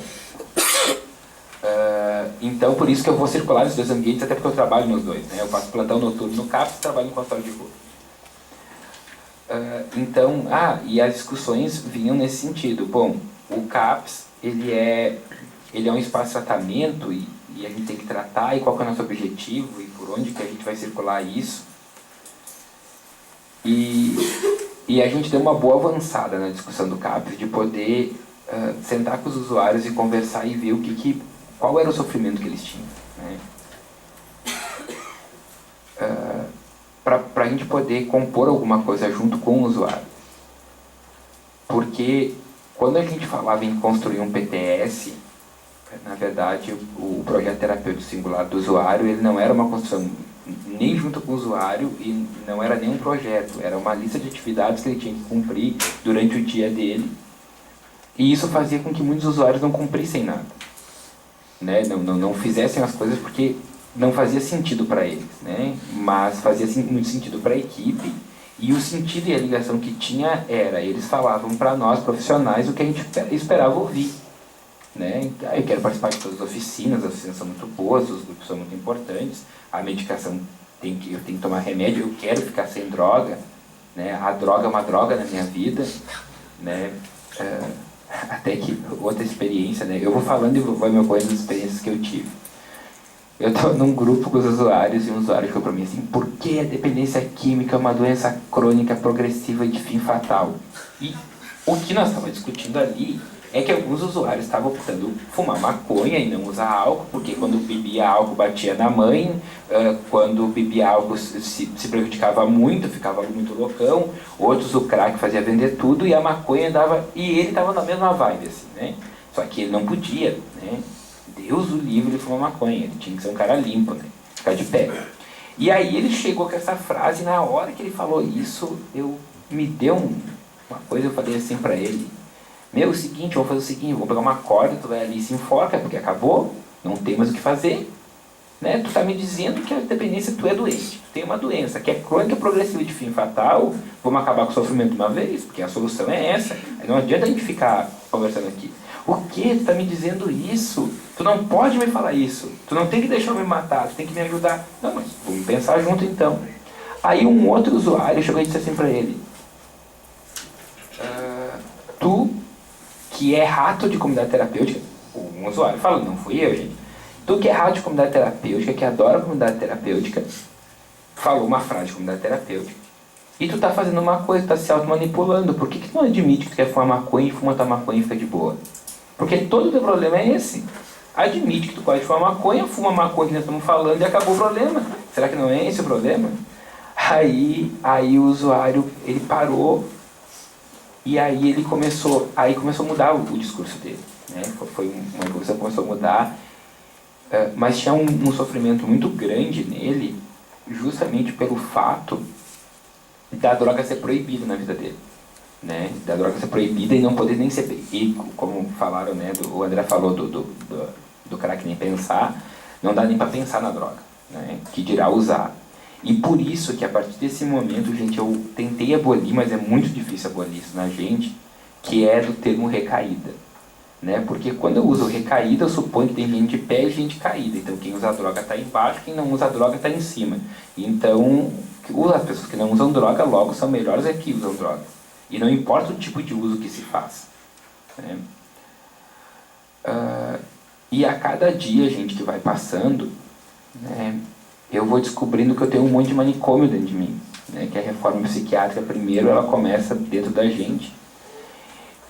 Então, por isso que eu vou circular nos dois ambientes, até porque eu trabalho nos dois, né? Eu faço plantão noturno no CAPS e trabalho no consultório de rua. Então, e as discussões vinham nesse sentido. Bom, o CAPS, ele é um espaço de tratamento e a gente tem que tratar, e qual que é o nosso objetivo e por onde que a gente vai circular isso. E a gente deu uma boa avançada na discussão do CAPS, de poder sentar com os usuários e conversar e ver qual era o sofrimento que eles tinham, né? Para a gente poder compor alguma coisa junto com o usuário. Porque quando a gente falava em construir um PTS, na verdade o projeto terapêutico singular do usuário, ele não era uma construção nem junto com o usuário e não era nem um projeto, era uma lista de atividades que ele tinha que cumprir durante o dia dele. E isso fazia com que muitos usuários não cumprissem nada, né? Não fizessem as coisas porque não fazia sentido para eles, né? Mas fazia muito sentido para a equipe, e o sentido e a ligação que tinha era, eles falavam para nós profissionais o que a gente esperava ouvir, né? Eu quero participar de todas as oficinas são muito boas, os grupos são muito importantes, a medicação, eu tenho que tomar remédio, eu quero ficar sem droga, né? A droga é uma droga na minha vida, né? Até que outra experiência, né? Eu vou falando e vou me ocorrendo das experiências que eu tive. Eu estava num grupo com os usuários e um usuário ficou para mim assim: por que a dependência química é uma doença crônica progressiva de fim fatal? E o que nós estávamos discutindo ali é que alguns usuários estavam optando fumar maconha e não usar álcool, porque quando bebia álcool batia na mãe, quando bebia álcool se prejudicava muito, ficava muito loucão, outros o crack fazia vender tudo e a maconha dava, e ele estava na mesma vibe, assim, né? Só que ele não podia, né? Deus o livre de fumar maconha, ele tinha que ser um cara limpo, né? Ficar de pé. E aí ele chegou com essa frase, e na hora que ele falou isso, me deu uma coisa, eu falei assim pra ele: meu, é o seguinte, vamos fazer o seguinte, vamos pegar uma corda, tu vai ali e se enforca, porque acabou, não tem mais o que fazer, né? Tu tá me dizendo que a dependência, tu é doente, tu tem uma doença, que é crônica progressiva de fim fatal, vamos acabar com o sofrimento de uma vez, porque a solução é essa, aí não adianta a gente ficar conversando aqui. O que? Tu tá me dizendo isso? Tu não pode me falar isso, tu não tem que deixar eu me matar, tu tem que me ajudar. Não, mas vamos pensar junto então. Aí um outro usuário chegou e disse assim pra ele: tu que é rato de comunidade terapêutica, um usuário fala, não fui eu, gente, tu que é rato de comunidade terapêutica, que adora comunidade terapêutica, falou uma frase de comunidade terapêutica, e tu tá fazendo uma coisa, tá se auto-manipulando. Por que tu não admite que tu quer fumar maconha e fuma tua maconha e fica de boa? Porque todo o teu problema é esse. Admite que tu pode fumar maconha, fuma maconha que nós estamos falando e acabou o problema. Será que não é esse o problema? Aí o usuário, ele parou. E aí ele começou a mudar o discurso dele, né? Foi uma evolução que começou a mudar, mas tinha um sofrimento muito grande nele, justamente pelo fato da droga ser proibida na vida dele, né? Da droga ser proibida e não poder nem ser, e como falaram, né? O André falou do crack nem pensar, não dá nem para pensar na droga, né? Que dirá usar. E por isso que a partir desse momento, gente, eu tentei abolir, mas é muito difícil abolir isso na gente, que é do termo recaída, né? Porque quando eu uso recaída, eu suponho que tem gente de pé e gente caída. Então quem usa droga está embaixo, quem não usa droga está em cima. Então as pessoas que não usam droga logo são melhores é que usam droga. E não importa o tipo de uso que se faz, né? E a cada dia, gente, que vai passando, né, eu vou descobrindo que eu tenho um monte de manicômio dentro de mim, né? Que a reforma psiquiátrica, primeiro, ela começa dentro da gente.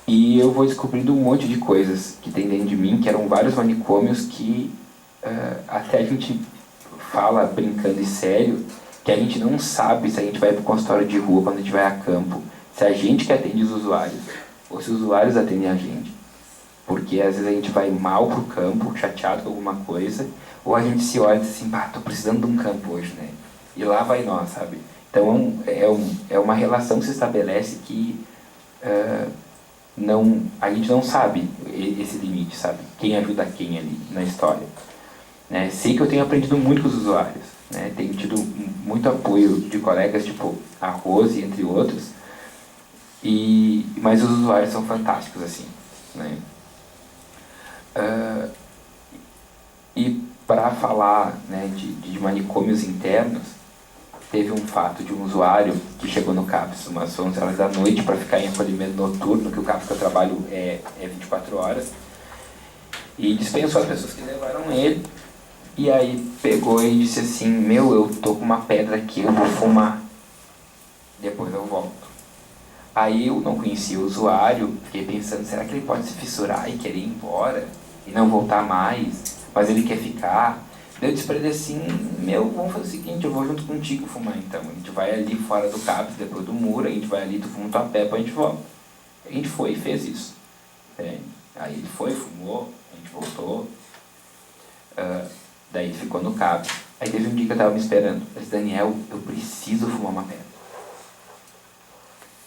E eu vou descobrindo um monte de coisas que tem dentro de mim, que eram vários manicômios que até a gente fala brincando e sério, que a gente não sabe se a gente vai para o consultório de rua, quando a gente vai a campo, se a gente que atende os usuários, ou se os usuários atendem a gente. Porque às vezes a gente vai mal pro campo, chateado com alguma coisa, ou a gente se olha e diz assim, tô precisando de um campo hoje, né? E lá vai nós, sabe? Então é uma relação que se estabelece que a gente não sabe esse limite, sabe? Quem ajuda quem ali na história, né? Sei que eu tenho aprendido muito com os usuários, né? Tenho tido muito apoio de colegas, tipo a Rose, entre outros, mas os usuários são fantásticos, assim, né? E para falar, né, de manicômios internos, teve um fato de um usuário que chegou no CAPS umas 11 horas da noite para ficar em acolhimento noturno, que o CAPS que eu trabalho é 24 horas, e dispensou as pessoas que levaram ele, e aí pegou e disse assim, eu tô com uma pedra aqui, eu vou fumar, depois eu volto. Aí eu não conhecia o usuário, fiquei pensando, será que ele pode se fissurar e querer ir embora e não voltar mais, mas ele quer ficar? Daí eu disse pra ele assim, vamos fazer o seguinte, eu vou junto contigo fumar então. A gente vai ali fora do CAPS, depois do muro, a gente vai ali, tu fuma tua pé, a gente volta. A gente foi e fez isso. Aí ele foi, fumou, a gente voltou, daí ele ficou no CAPS. Aí teve um dia que eu tava me esperando, eu disse, Daniel, eu preciso fumar uma pedra.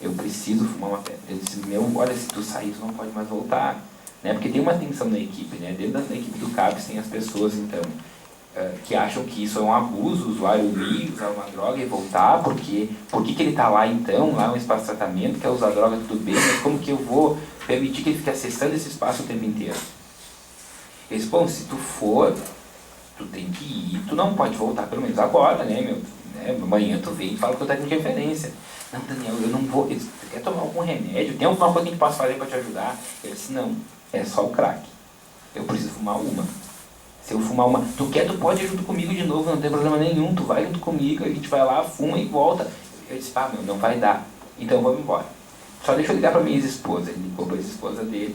Eu preciso fumar uma pedra. Ele disse, olha, se tu sair, tu não pode mais voltar. Né? Porque tem uma tensão na equipe, né? Dentro da equipe do CAPS tem as pessoas, então, que acham que isso é um abuso, o usuário ir usar uma droga e voltar, porque por que ele está lá então, lá é um espaço de tratamento, quer usar droga, tudo bem, mas como que eu vou permitir que ele fique acessando esse espaço o tempo inteiro? Ele disse, bom, se tu for, tu tem que ir, tu não pode voltar, pelo menos agora, né, meu? Né? Amanhã tu vem e fala que eu tenho de referência. Não, Daniel, eu não vou. Ele disse, tu quer tomar algum remédio? Tem alguma coisa que a gente possa fazer para te ajudar? Eu disse, não, é só o crack. Eu preciso fumar uma. Se eu fumar uma, tu pode ir junto comigo de novo, não tem problema nenhum, tu vai junto comigo, a gente vai lá, fuma e volta. Eu disse, meu, não vai dar, então vamos embora. Só deixa eu ligar pra minha ex-esposa. Ele ligou pra ex-esposa dele,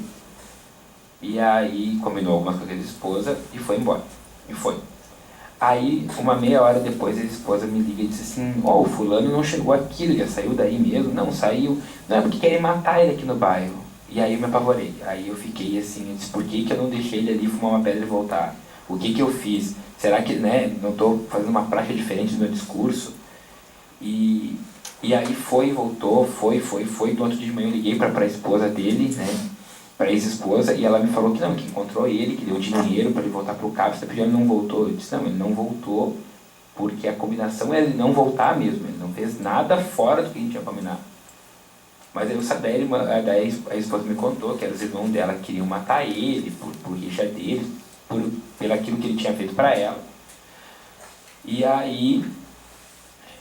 e aí combinou algumas coisas com a ex-esposa e foi embora. E foi. Aí, uma meia hora depois, a ex-esposa me liga e disse assim, o fulano não chegou aqui, ele já saiu daí mesmo? Não, saiu. Não, é porque querem matar ele aqui no bairro. E aí eu me apavorei. Aí eu fiquei assim, eu disse, por que eu não deixei ele ali fumar uma pedra e voltar? O que eu fiz? Será que, né, não estou fazendo uma prática diferente do meu discurso? E aí voltou, foi. No outro dia de manhã eu liguei para a esposa dele, né, para a ex-esposa, e ela me falou que não, que encontrou ele, que deu dinheiro para ele voltar para o CAPS, tá pedindo, ele não voltou. Eu disse, não, ele não voltou porque a combinação é ele não voltar mesmo, ele não fez nada fora do que a gente tinha combinado. Mas eu sabia, daí a esposa me contou que os irmãos dela queriam matar ele por rixa dele, pelo aquilo que ele tinha feito para ela. E aí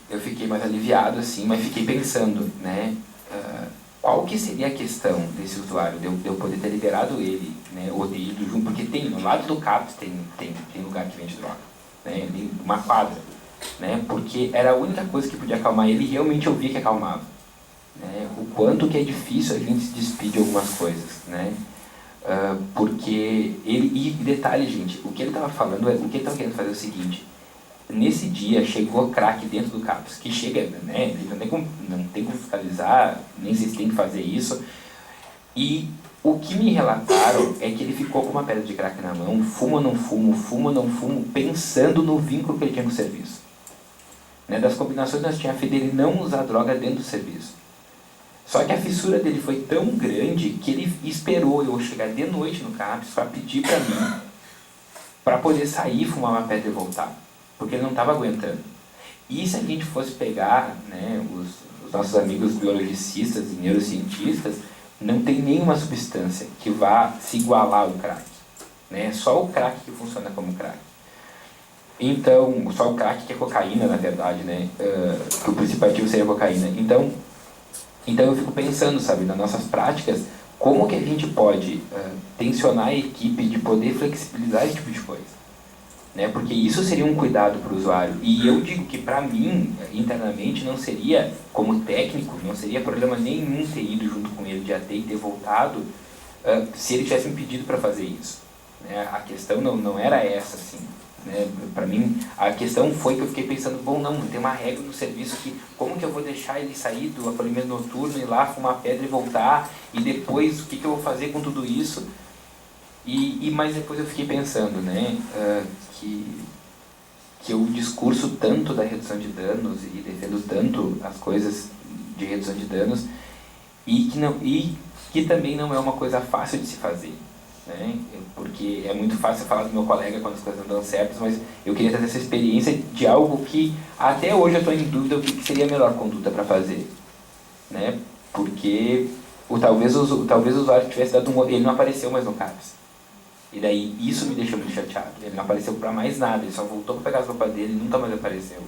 eu fiquei mais aliviado, assim, mas fiquei pensando, né, qual que seria a questão desse usuário, de eu poder ter liberado ele, né, ou ter ido junto, porque tem, no lado do CAPS tem lugar que vende droga, né, uma quadra, né, porque era a única coisa que podia acalmar ele, e realmente eu vi que acalmava, né, o quanto que é difícil a gente se despedir de algumas coisas, né, porque ele, e detalhe, gente, o que ele estava falando, o que ele estava querendo fazer é o seguinte, nesse dia chegou crack dentro do CAPS, que chega, né, ele não tem como fiscalizar, nem sei se tem que fazer isso, e o que me relataram é que ele ficou com uma pedra de crack na mão, fuma ou não fumo, pensando no vínculo que ele tinha com o serviço, né, das combinações que nós tínhamos feito ele não usar droga dentro do serviço. Só que a fissura dele foi tão grande que ele esperou eu chegar de noite no CAPS para pedir para mim, para poder sair, fumar uma pedra e voltar, porque ele não estava aguentando. E se a gente fosse pegar, né, os nossos amigos biologicistas e neurocientistas, não tem nenhuma substância que vá se igualar ao crack, né? Só o crack que funciona como crack. Então, só o crack que é cocaína, na verdade, né? Que o principal ativo seria a cocaína. Então eu fico pensando, sabe, nas nossas práticas, como que a gente pode tensionar a equipe de poder flexibilizar esse tipo de coisa, né? Porque isso seria um cuidado para o usuário. E eu digo que para mim, internamente, não seria, como técnico, não seria problema nenhum ter ido junto com ele de AT e ter voltado se ele tivesse me pedido para fazer isso, né? A questão não era essa, assim. Né? Para mim, a questão foi que eu fiquei pensando, bom, não tem uma regra no serviço que como que eu vou deixar ele sair do acolhimento noturno, ir lá fumar pedra e voltar, e depois o que eu vou fazer com tudo isso? Mas depois eu fiquei pensando, né, que eu discurso tanto da redução de danos e defendo tanto as coisas de redução de danos e que também não é uma coisa fácil de se fazer. Né? Porque é muito fácil falar do meu colega quando as coisas não dão certo, mas eu queria trazer essa experiência de algo que até hoje eu estou em dúvida o que seria a melhor conduta para fazer, né? Porque talvez o usuário tivesse dado ele não apareceu mais no CAPS, e daí isso me deixou muito chateado. Ele não apareceu para mais nada, ele só voltou para pegar as roupas dele e nunca mais apareceu,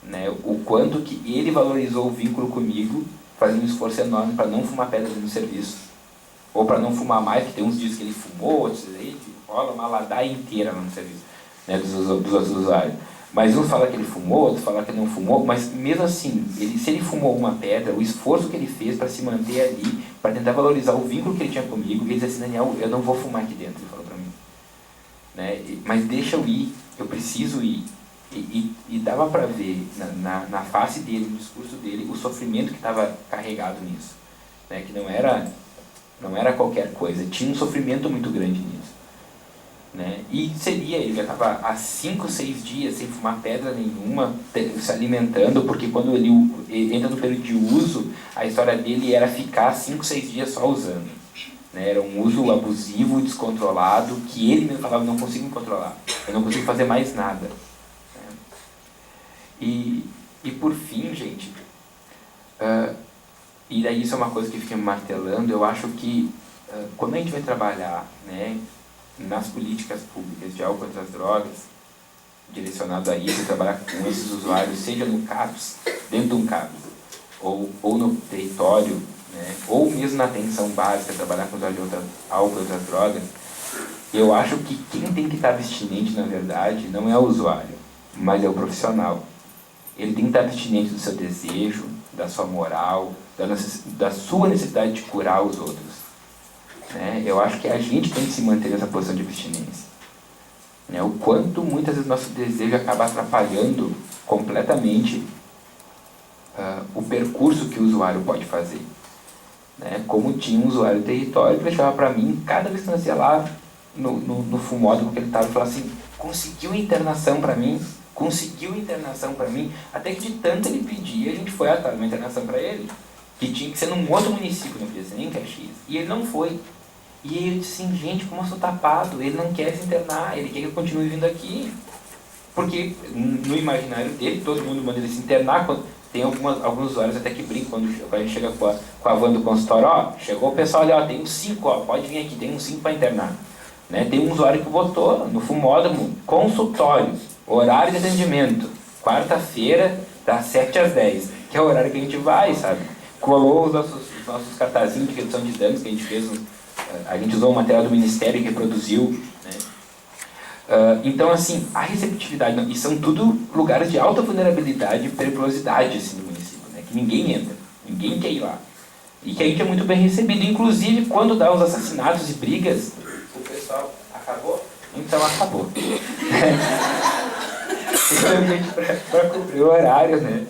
né? O quanto que ele valorizou o vínculo comigo, fazendo um esforço enorme para não fumar pedra no serviço, ou para não fumar mais, que tem uns dias que ele fumou, outros aí, rola uma ladaia inteira no serviço, né, dos outros usuários. Mas uns falam que ele fumou, outros falam que não fumou, mas mesmo assim, se ele fumou uma pedra, o esforço que ele fez para se manter ali, para tentar valorizar o vínculo que ele tinha comigo, ele disse assim, Daniel, eu não vou fumar aqui dentro, ele falou para mim. Né, mas deixa eu ir, eu preciso ir. E dava para ver na face dele, no discurso dele, o sofrimento que estava carregado nisso, né, que não era qualquer coisa, tinha um sofrimento muito grande nisso, né? E ele já estava há 5, 6 dias sem fumar pedra nenhuma, se alimentando, porque quando ele entra no período de uso, a história dele era ficar 5, 6 dias só usando, né? Era um uso abusivo, descontrolado, que ele mesmo falava, não consigo me controlar, eu não consigo fazer mais nada, né? E por fim, gente, e daí isso é uma coisa que fica me martelando, eu acho que quando a gente vai trabalhar, né, nas políticas públicas de álcool e outras drogas, direcionado a isso, trabalhar com esses usuários, seja no CAPS, dentro de um CAPS, ou no território, né, ou mesmo na atenção básica, trabalhar com usuários de álcool e outras drogas, eu acho que quem tem que estar abstinente, na verdade, não é o usuário, mas é o profissional. Ele tem que estar abstinente do seu desejo, da sua moral, da sua necessidade de curar os outros. Né? Eu acho que a gente tem que se manter nessa posição de abstinência. Né? O quanto muitas vezes nosso desejo acaba atrapalhando completamente o percurso que o usuário pode fazer. Né? Como tinha um usuário do território que deixava para mim, cada vez que nós ia lá no fumódromo que ele estava, falava assim: conseguiu internação para mim? Conseguiu internação para mim? Até que de tanto ele pedia, a gente foi atrás de uma internação para ele, que tinha que ser num outro município, não podia ser nem em Caxias. E ele não foi. E ele disse assim: gente, como eu sou tapado, ele não quer se internar, ele quer que eu continue vindo aqui. Porque no imaginário dele, todo mundo manda ele se internar. Tem alguns usuários até que brincam quando a gente chega com a van do consultório: ó, chegou o pessoal ali, ó, tem uns 5, ó, pode vir aqui, tem uns 5 para internar. Né? Tem um usuário que botou no fumódromo: consultório, horário de atendimento, quarta-feira, das 7 às 10, que é o horário que a gente vai, sabe? Colou os nossos cartazinhos de redução de danos que a gente fez, a gente usou o material do Ministério e reproduziu. Né? Então, assim, a receptividade, e são tudo lugares de alta vulnerabilidade e periculosidade assim, no município, né? Que ninguém entra, ninguém quer ir lá. E que a gente é muito bem recebido, inclusive quando dá os assassinatos e brigas, o pessoal acabou? Então acabou. Para cumprir o horário, né?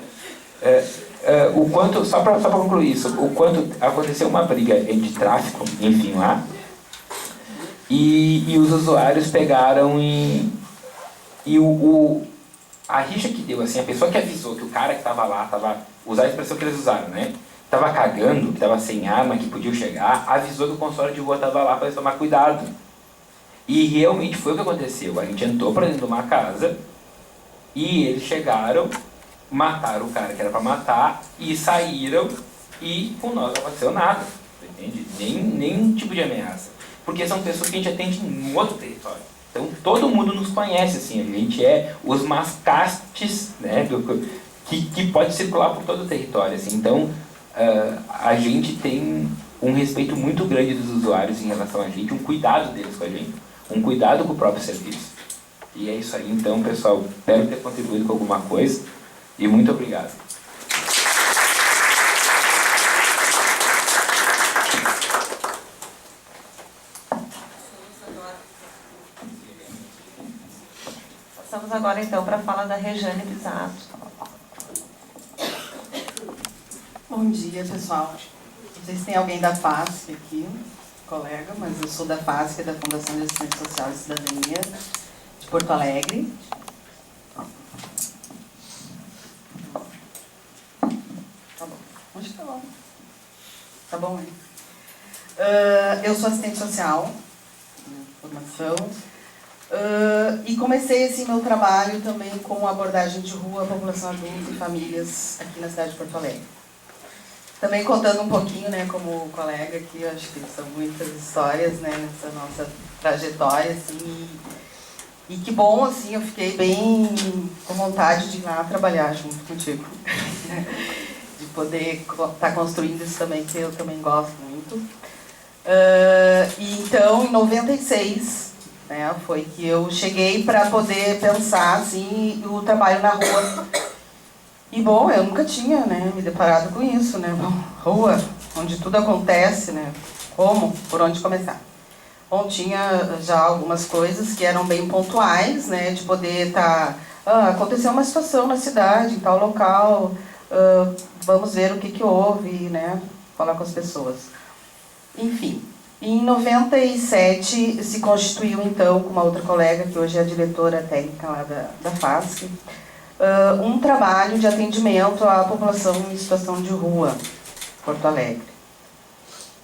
O quanto, só para concluir isso, o quanto aconteceu uma briga de tráfico, enfim, lá, e os usuários pegaram a rixa que deu, assim, a pessoa que avisou que o cara que estava lá, usar a expressão que eles usaram, né? Estava cagando, que estava sem arma, que podia chegar, avisou que o consórcio de rua estava lá para eles tomar cuidado. E realmente foi o que aconteceu. A gente entrou para dentro de uma casa e eles chegaram, mataram o cara que era para matar e saíram, e com nós não aconteceu nada, entende? Nenhum tipo de ameaça, porque são pessoas que a gente atende em outro território. Então todo mundo nos conhece, assim, a gente é os mascastes, né, que pode circular por todo o território, assim. Então a gente tem um respeito muito grande dos usuários em relação a gente, um cuidado deles com a gente, um cuidado com o próprio serviço. E é isso aí, então, pessoal, espero ter contribuído com alguma coisa e muito obrigado. Passamos agora, então, para a fala da Rejane Pisato. Bom dia, pessoal. Não sei se tem alguém da FASC aqui, colega, mas eu sou da FASC, da Fundação de Assistência Social e Cidadania, de Porto Alegre. Tá bom. Onde tá bom? Tá bom, hein? Eu sou assistente social, formação, e comecei assim, meu trabalho também com abordagem de rua, população adulta e famílias aqui na cidade de Porto Alegre. Também contando um pouquinho, né, como colega aqui, eu acho que são muitas histórias, né, nessa nossa trajetória, assim, e que bom, assim, eu fiquei bem com vontade de ir lá trabalhar junto contigo, de poder estar construindo isso também, que eu também gosto muito. E então, em 96, né, foi que eu cheguei para poder pensar, assim, o trabalho na rua. E, bom, eu nunca tinha, né, me deparado com isso, né, bom, rua, onde tudo acontece, né, como, por onde começar. Bom, tinha já algumas coisas que eram bem pontuais, né, de poder estar, aconteceu uma situação na cidade, em tal local, vamos ver o que houve, né, falar com as pessoas. Enfim, em 97 se constituiu, então, com uma outra colega, que hoje é a diretora técnica lá da FASC, um trabalho de atendimento à população em situação de rua, Porto Alegre.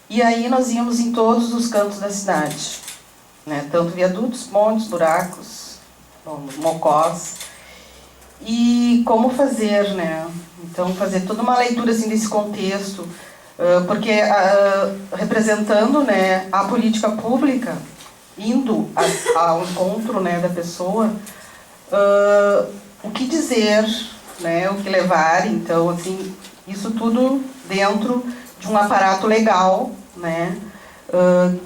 E aí nós íamos em todos os cantos da cidade, né? Tanto viadutos, pontes, buracos, mocós. E como fazer, né? Então, fazer toda uma leitura assim, desse contexto, porque representando, né, a política pública, indo ao encontro, né, da pessoa, o que dizer, né, o que levar. Então, assim, isso tudo dentro de um aparato legal, né,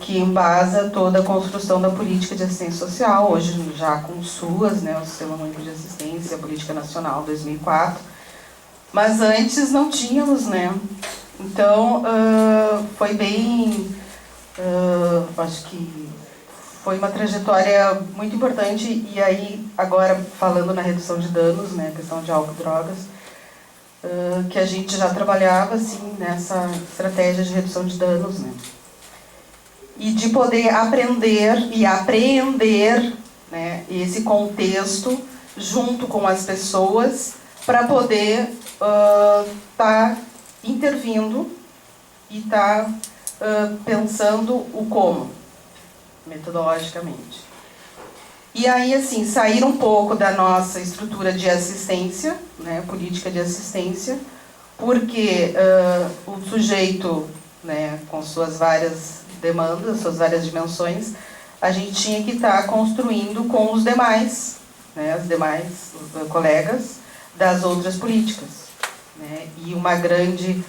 que embasa toda a construção da política de assistência social, hoje já com SUAS, né, o Sistema Único de Assistência, a Política Nacional, 2004, mas antes não tínhamos, né. Então, foi bem, acho que foi uma trajetória muito importante. E aí, agora, falando na redução de danos, né, questão de álcool e drogas, que a gente já trabalhava, assim, nessa estratégia de redução de danos, né. E de poder aprender e apreender, né, esse contexto junto com as pessoas para poder estar intervindo e estar pensando o como, metodologicamente. E aí, assim, sair um pouco da nossa estrutura de assistência, né, política de assistência, porque o sujeito, né, com suas várias demandas, suas várias dimensões, a gente tinha que estar construindo com os demais, né, os demais colegas das outras políticas, né, e uma grande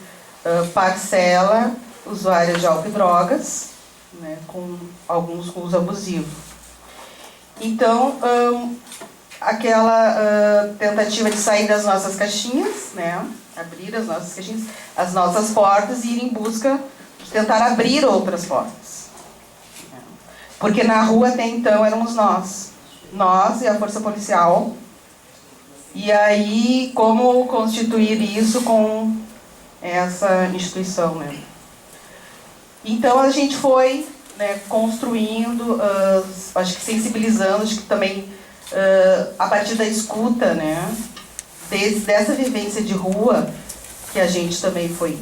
parcela usuária de álcool e drogas, né, com alguns com uso abusivo. Então, aquela tentativa de sair das nossas caixinhas, né, abrir as nossas caixinhas, as nossas portas, e ir em busca de tentar abrir outras portas. Porque na rua até então éramos nós e a força policial. E aí, como constituir isso com essa instituição, né? Então a gente foi, né, construindo, acho que sensibilizando, acho que também a partir da escuta, né, dessa vivência de rua, que a gente também foi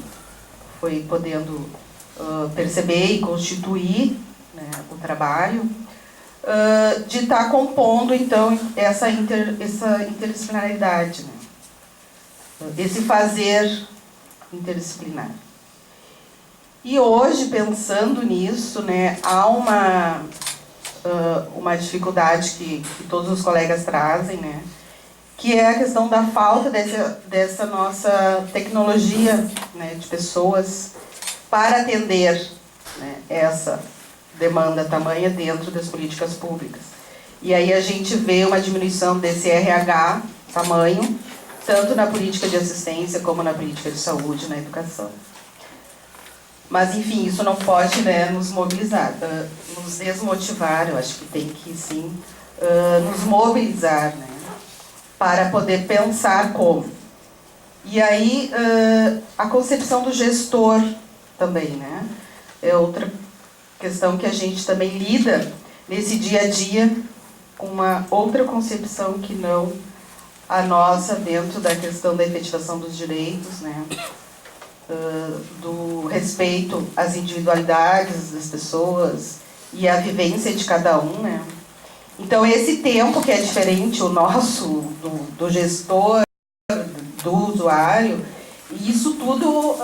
podendo perceber e constituir, né, o trabalho, de estar compondo, então, essa interdisciplinaridade, né? Esse fazer interdisciplinar. E hoje, pensando nisso, né, há uma dificuldade que todos os colegas trazem, né, que é a questão da falta dessa nossa tecnologia, né, de pessoas para atender, né, essa demanda tamanha dentro das políticas públicas. E aí a gente vê uma diminuição desse RH tamanho, tanto na política de assistência como na política de saúde, na educação. Mas, enfim, isso não pode, né, nos mobilizar, nos desmotivar. Eu acho que tem que, sim, nos mobilizar, né, para poder pensar como. E aí, a concepção do gestor também, né, é outra questão que a gente também lida nesse dia a dia com uma outra concepção que não a nossa, dentro da questão da efetivação dos direitos, né, do respeito às individualidades das pessoas e à vivência de cada um, né. Então, esse tempo que é diferente, o nosso, do gestor, do usuário, isso tudo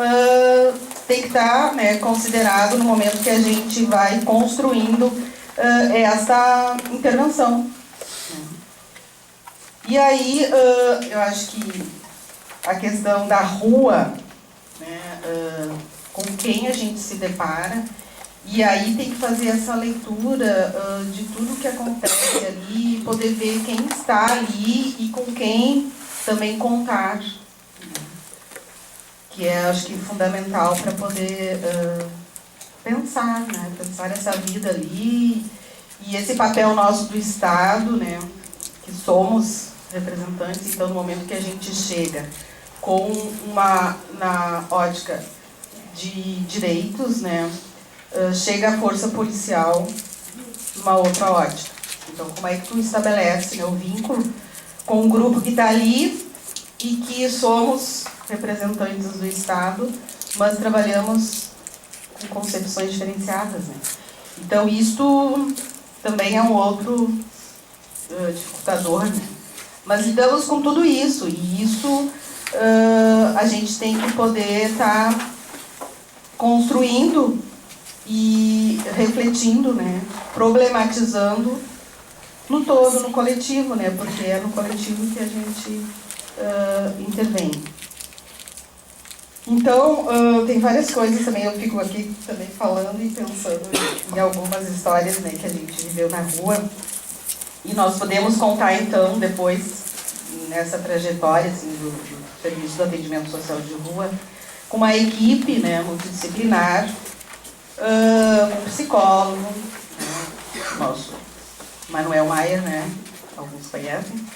tem que estar, né, considerado no momento que a gente vai construindo essa intervenção. E aí, eu acho que a questão da rua, né, com quem a gente se depara, e aí tem que fazer essa leitura de tudo que acontece ali, poder ver quem está ali e com quem também contar, que é, acho que, fundamental para poder pensar, né, pensar essa vida ali, e esse papel nosso do Estado, né, que somos representantes. Então, no momento que a gente chega com na ótica de direitos, né, chega a força policial numa outra ótica. Então, como é que tu estabelece, né, o vínculo com um grupo que está ali e que somos representantes do Estado, mas trabalhamos com concepções diferenciadas, né? Então, isto também é um outro dificultador, né? Mas lidamos com tudo isso, e isso a gente tem que poder estar construindo e refletindo, né, problematizando no todo, no coletivo, né, porque é no coletivo que a gente intervém. Então, tem várias coisas também, eu fico aqui também falando e pensando em algumas histórias, né, que a gente viveu na rua, e nós podemos contar, então, depois, nessa trajetória assim, do serviço do atendimento social de rua, com uma equipe, né, multidisciplinar, um psicólogo, né, nosso Manuel Maier, né, alguns conhecem,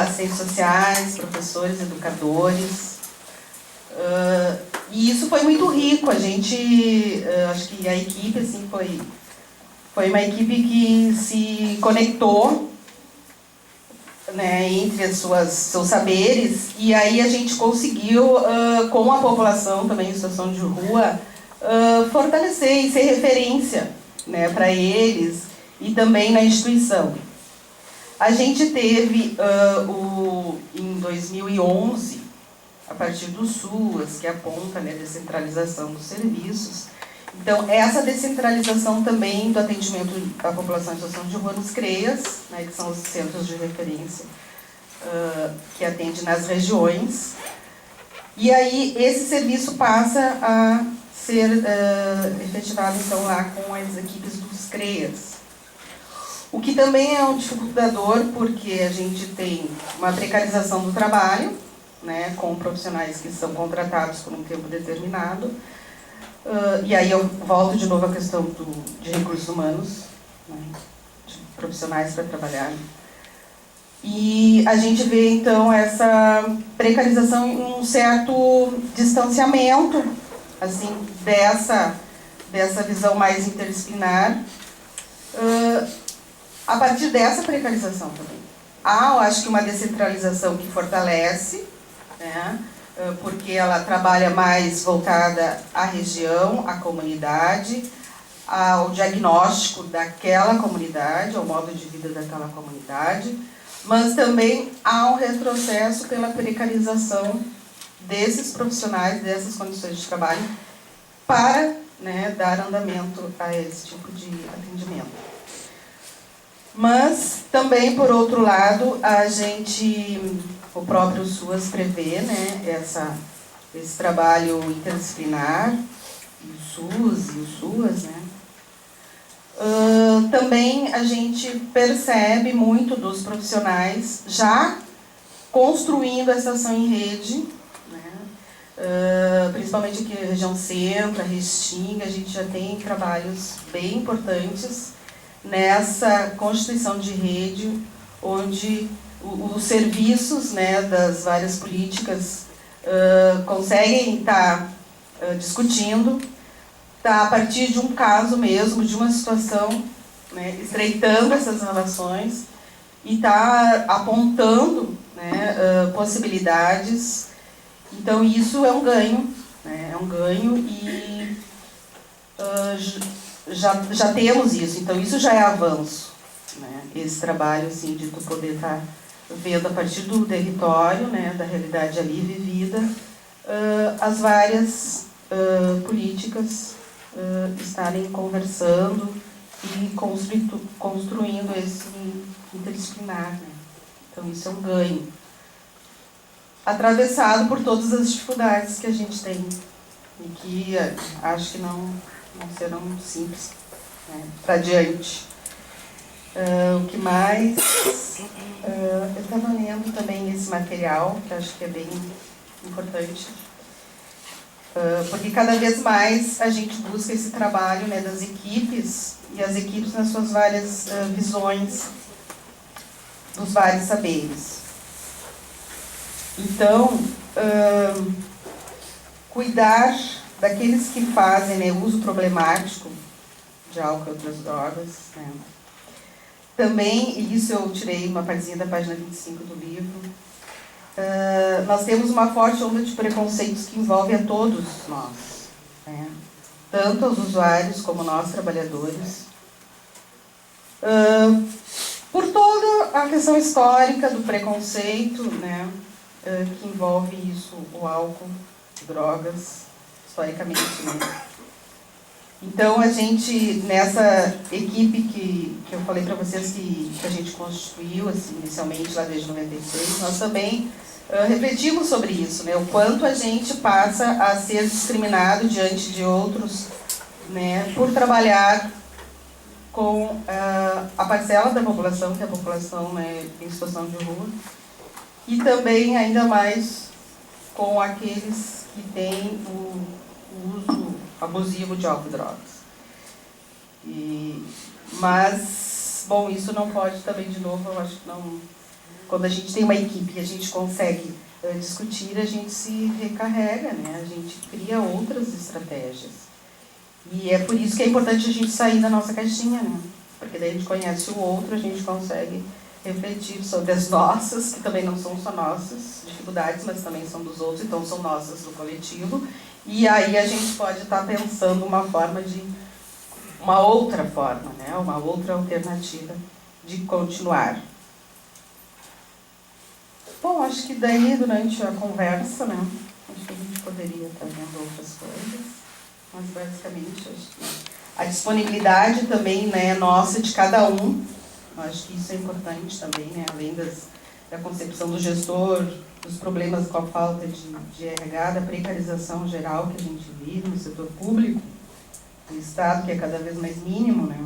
assistentes sociais, professores, educadores, e isso foi muito rico. A gente, acho que a equipe assim, foi uma equipe que se conectou, né, entre seus saberes, e aí a gente conseguiu, com a população também em situação de rua, fortalecer e ser referência, né, para eles e também na instituição. A gente teve, em 2011, a partir do SUAS, que aponta, né, a descentralização dos serviços. Então, essa descentralização também do atendimento à população em situação de rua nos CREAS, né, que são os centros de referência que atendem nas regiões. E aí, esse serviço passa a ser efetivado, então, lá com as equipes dos CREAS. O que também é um dificultador, porque a gente tem uma precarização do trabalho, né, com profissionais que são contratados por um tempo determinado. E aí eu volto de novo à questão de recursos humanos, né, de profissionais para trabalhar. E a gente vê, então, essa precarização e um certo distanciamento assim, dessa visão mais interdisciplinar, a partir dessa precarização também. Eu acho que uma descentralização que fortalece, né, porque ela trabalha mais voltada à região, à comunidade, ao diagnóstico daquela comunidade, ao modo de vida daquela comunidade, mas também há um retrocesso pela precarização desses profissionais, dessas condições de trabalho, para, né, dar andamento a esse tipo de atendimento. Mas também, por outro lado, o próprio SUAS prevê, né, esse trabalho interdisciplinar, o SUS e o SUAS, né. Também a gente percebe muito dos profissionais já construindo essa ação em rede, né, principalmente aqui na região centro, a Restinga, a gente já tem trabalhos bem importantes nessa constituição de rede, onde os serviços, né, das várias políticas conseguem estar discutindo, a partir de um caso mesmo, de uma situação, né, estreitando essas relações e apontando, né, possibilidades. Então isso é um ganho, né, e já temos isso, então isso já é avanço, né, esse trabalho assim, de tu poder estar vendo a partir do território, né, da realidade ali vivida, as várias políticas estarem conversando e construindo esse interdisciplinar, né. Então isso é um ganho, atravessado por todas as dificuldades que a gente tem e que acho que não serão simples, né, para diante. O que mais? Eu estava lendo também esse material, que acho que é bem importante, porque cada vez mais a gente busca esse trabalho, né, das equipes, e as equipes nas suas várias visões, dos vários saberes. Então, cuidar daqueles que fazem, né, uso problemático de álcool e outras drogas, né. Também, e isso eu tirei uma partezinha da página 25 do livro, nós temos uma forte onda de preconceitos que envolve a todos nós, né, tanto os usuários como nós, trabalhadores, por toda a questão histórica do preconceito, né, que envolve isso, o álcool, drogas, historicamente, né. Então, a gente, nessa equipe que eu falei para vocês que a gente constituiu, assim, inicialmente, lá desde 96, nós também refletimos sobre isso, né? O quanto a gente passa a ser discriminado diante de outros, né, por trabalhar com a parcela da população, que é a população, né, em situação de rua, e também, ainda mais, com aqueles que têm o uso abusivo de álcool e drogas. Mas, bom, isso não pode também, de novo, eu acho que não... Quando a gente tem uma equipe e a gente consegue discutir, a gente se recarrega, né? A gente cria outras estratégias. E é por isso que é importante a gente sair da nossa caixinha, né? Porque daí a gente conhece o outro, a gente consegue refletir sobre as nossas, que também não são só nossas dificuldades, mas também são dos outros, então são nossas do coletivo. E aí a gente pode estar pensando uma outra forma, né? Uma outra alternativa de continuar. Bom, acho que daí, durante a conversa, né, acho que a gente poderia estar vendo outras coisas, mas basicamente acho que a disponibilidade também, né, nossa, de cada um, eu acho que isso é importante também, né, além da concepção do gestor, dos problemas com a falta de RH, da precarização geral que a gente vive no setor público, do Estado, que é cada vez mais mínimo, né.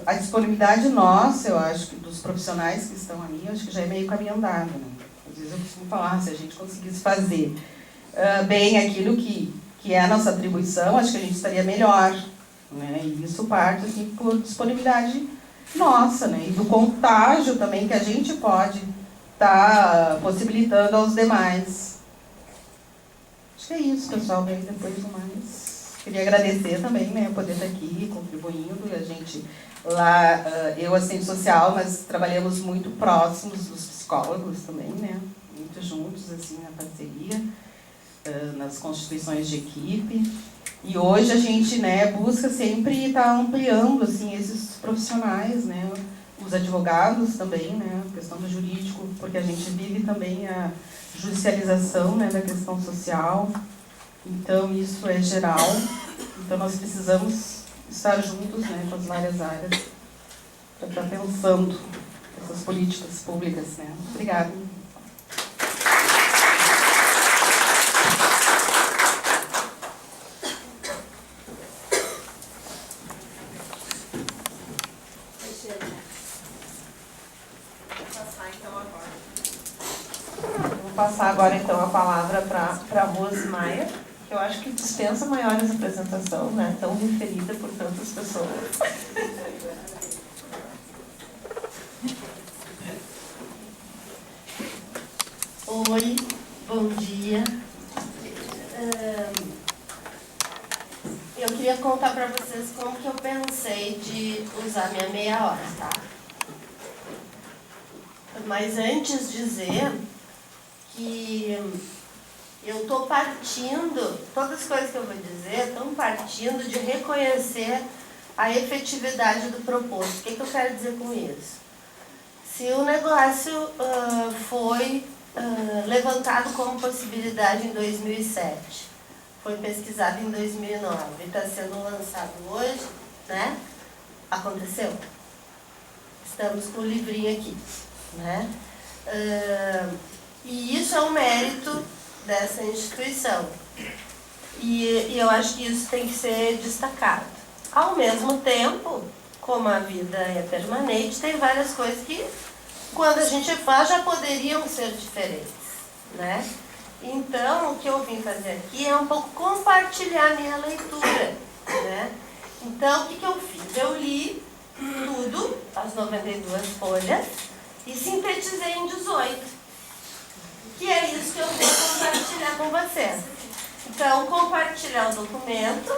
A disponibilidade nossa, eu acho que dos profissionais que estão ali, eu acho que já é meio caminho andado, né? Às vezes eu costumo falar, se a gente conseguisse fazer bem aquilo que é a nossa atribuição, acho que a gente estaria melhor, né? E isso parte assim, por disponibilidade nossa, né? E do contágio também que a gente pode estar possibilitando aos demais. Acho que é isso, pessoal, bem depois do mais. Queria agradecer também, né, poder estar aqui contribuindo. A gente lá, eu assistente social, mas trabalhamos muito próximos dos psicólogos também, né, muito juntos, assim, na parceria, nas constituições de equipe. E hoje a gente, né, busca sempre estar ampliando, assim, esses profissionais, né, os advogados também, né, a questão do jurídico, porque a gente vive também a judicialização, né, da questão social. Então, isso é geral. Então, nós precisamos estar juntos, né, com as várias áreas para estar pensando essas políticas públicas, né. Obrigada. Vou passar agora, então, a palavra para a Rose Maia, que eu acho que dispensa maiores apresentação, né? Tão referida por tantas pessoas. Oi, bom dia. Eu queria contar para vocês como que eu pensei de usar minha meia hora, tá? Mas antes dizer que eu estou partindo, todas as coisas que eu vou dizer estão partindo de reconhecer a efetividade do proposto. O que eu quero dizer com isso? Se o negócio foi levantado como possibilidade em 2007, foi pesquisado em 2009 e está sendo lançado hoje, né? Aconteceu. Estamos com o livrinho aqui, né? E isso é um mérito dessa instituição. E eu acho que isso tem que ser destacado. Ao mesmo tempo, como a vida é permanente, tem várias coisas que, quando a gente faz, já poderiam ser diferentes, né? Então, o que eu vim fazer aqui é um pouco compartilhar a minha leitura, né? Então, o que eu fiz? Eu li tudo, as 92 folhas, e sintetizei em 18. Que é isso que eu vou compartilhar com vocês. Então, compartilhar o documento,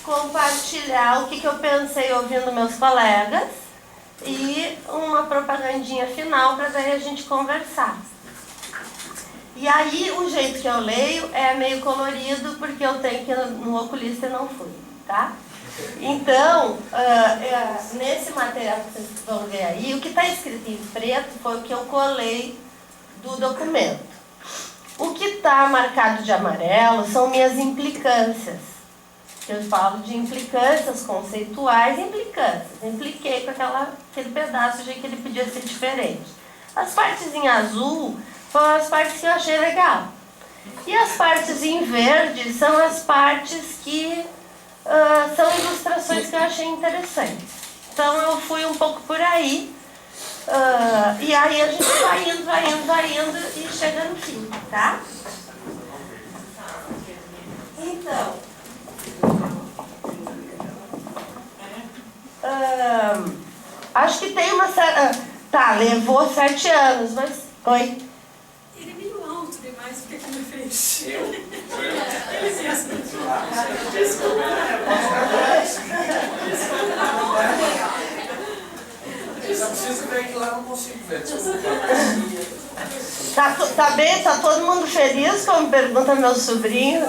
compartilhar o que eu pensei ouvindo meus colegas e uma propagandinha final para daí a gente conversar. E aí, o jeito que eu leio é meio colorido, porque eu tenho que ir no oculista e não fui, tá? Então, nesse material que vocês vão ver aí, o que está escrito em preto foi o que eu colei do documento. O que está marcado de amarelo são minhas implicâncias. que eu falo de implicâncias conceituais e implicâncias. Impliquei com aquele pedaço de que ele podia ser diferente. As partes em azul foram as partes que eu achei legal. E as partes em verde são as partes que são ilustrações que eu achei interessantes. Então eu fui um pouco por aí. E aí a gente vai indo e chega no fim, tá? Então, acho que tem uma certa... Tá, levou 7 anos, mas... Oi? Ele é meio alto demais, por que que não fez? Ele mesmo. Desculpa. Eu só preciso ver que lá não consigo ver. Tá bem? Tá todo mundo feliz? Como pergunta meu sobrinho.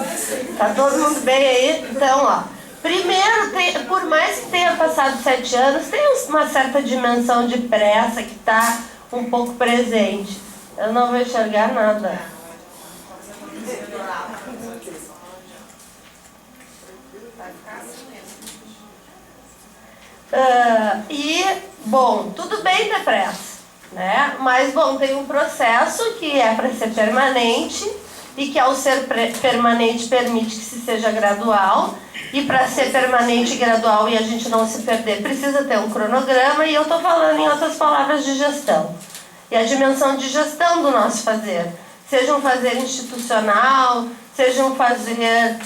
Tá todo mundo bem aí? Então, ó. Primeiro, por mais que tenha passado 7 anos, tem uma certa dimensão de pressa que está um pouco presente. Eu não vou enxergar nada. Bom, tudo bem ter pressa, né? Mas, bom, tem um processo que é para ser permanente e que, ao ser permanente, permite que se seja gradual. E para ser permanente e gradual e a gente não se perder, precisa ter um cronograma, e eu estou falando, em outras palavras, de gestão. E a dimensão de gestão do nosso fazer. Seja um fazer institucional, seja um fazer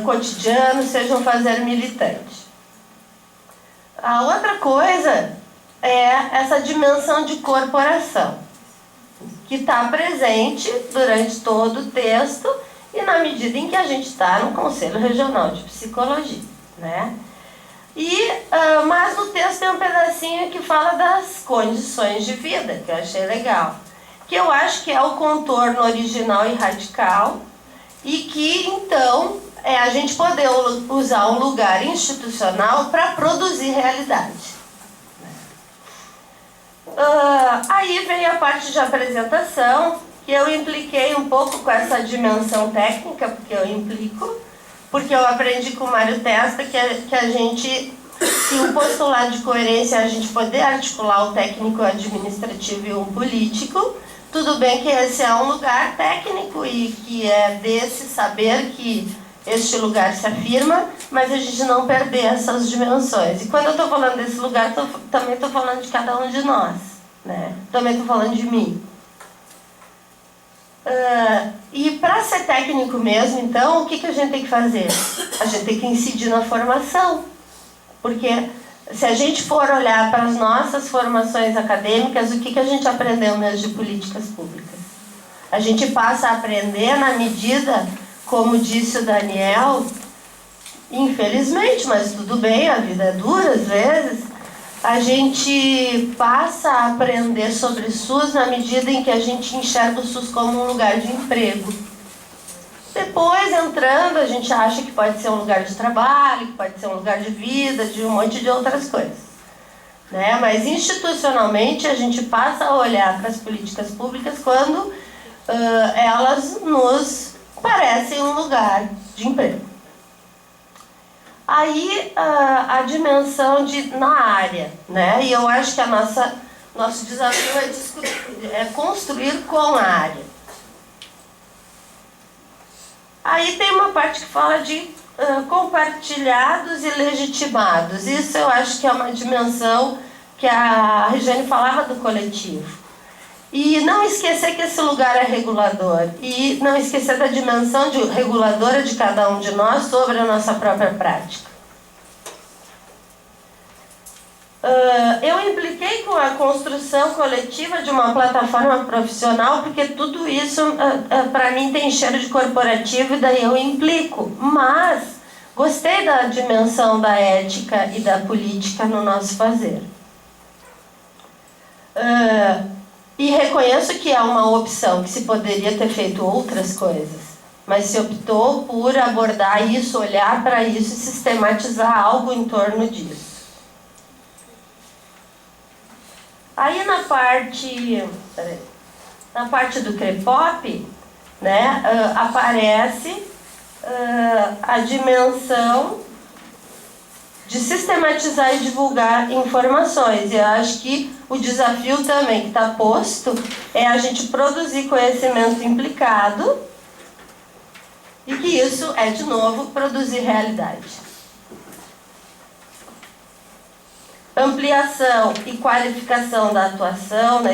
cotidiano, seja um fazer militante. A outra coisa é essa dimensão de corporação, que está presente durante todo o texto, e na medida em que a gente está no Conselho Regional de Psicologia, né? Mas no texto tem um pedacinho que fala das condições de vida, que eu achei legal. Que eu acho que é o contorno original e radical, e que, então, é a gente poder usar um lugar institucional para produzir realidade. Aí vem a parte de apresentação, que eu impliquei um pouco com essa dimensão técnica, porque eu aprendi com o Mário Testa que a gente, se o postulado de coerência é a gente poder articular o técnico, o administrativo e o político, tudo bem que esse é um lugar técnico e que é desse saber que este lugar se afirma, mas a gente não perder essas dimensões. E quando eu estou falando desse lugar, também estou falando de cada um de nós, né? Também estou falando de mim. E para ser técnico mesmo, então, o que a gente tem que fazer? A gente tem que incidir na formação. Porque se a gente for olhar para as nossas formações acadêmicas, o que a gente aprendeu mesmo de políticas públicas? A gente passa a aprender na medida, como disse o Daniel, infelizmente, mas tudo bem, a vida é dura às vezes, a gente passa a aprender sobre SUS na medida em que a gente enxerga o SUS como um lugar de emprego. Depois, entrando, a gente acha que pode ser um lugar de trabalho, que pode ser um lugar de vida, de um monte de outras coisas, né? Mas, institucionalmente, a gente passa a olhar para as políticas públicas quando elas nos parecem um lugar de emprego. Aí, a dimensão na área, né? E eu acho que nosso desafio é construir com a área. Aí tem uma parte que fala de compartilhados e legitimados. Isso eu acho que é uma dimensão que a Regiane falava do coletivo. E não esquecer que esse lugar é regulador. E não esquecer da dimensão reguladora de cada um de nós sobre a nossa própria prática. Eu impliquei com a construção coletiva de uma plataforma profissional, porque tudo isso, para mim, tem cheiro de corporativo, e daí eu implico. Mas gostei da dimensão da ética e da política no nosso fazer. E reconheço que é uma opção, que se poderia ter feito outras coisas, mas se optou por abordar isso, olhar para isso e sistematizar algo em torno disso. Aí na parte do CREPOP, né, aparece a dimensão de sistematizar e divulgar informações. E eu acho que o desafio também que está posto é a gente produzir conhecimento implicado e que isso é, de novo, produzir realidade. Ampliação e qualificação da atuação na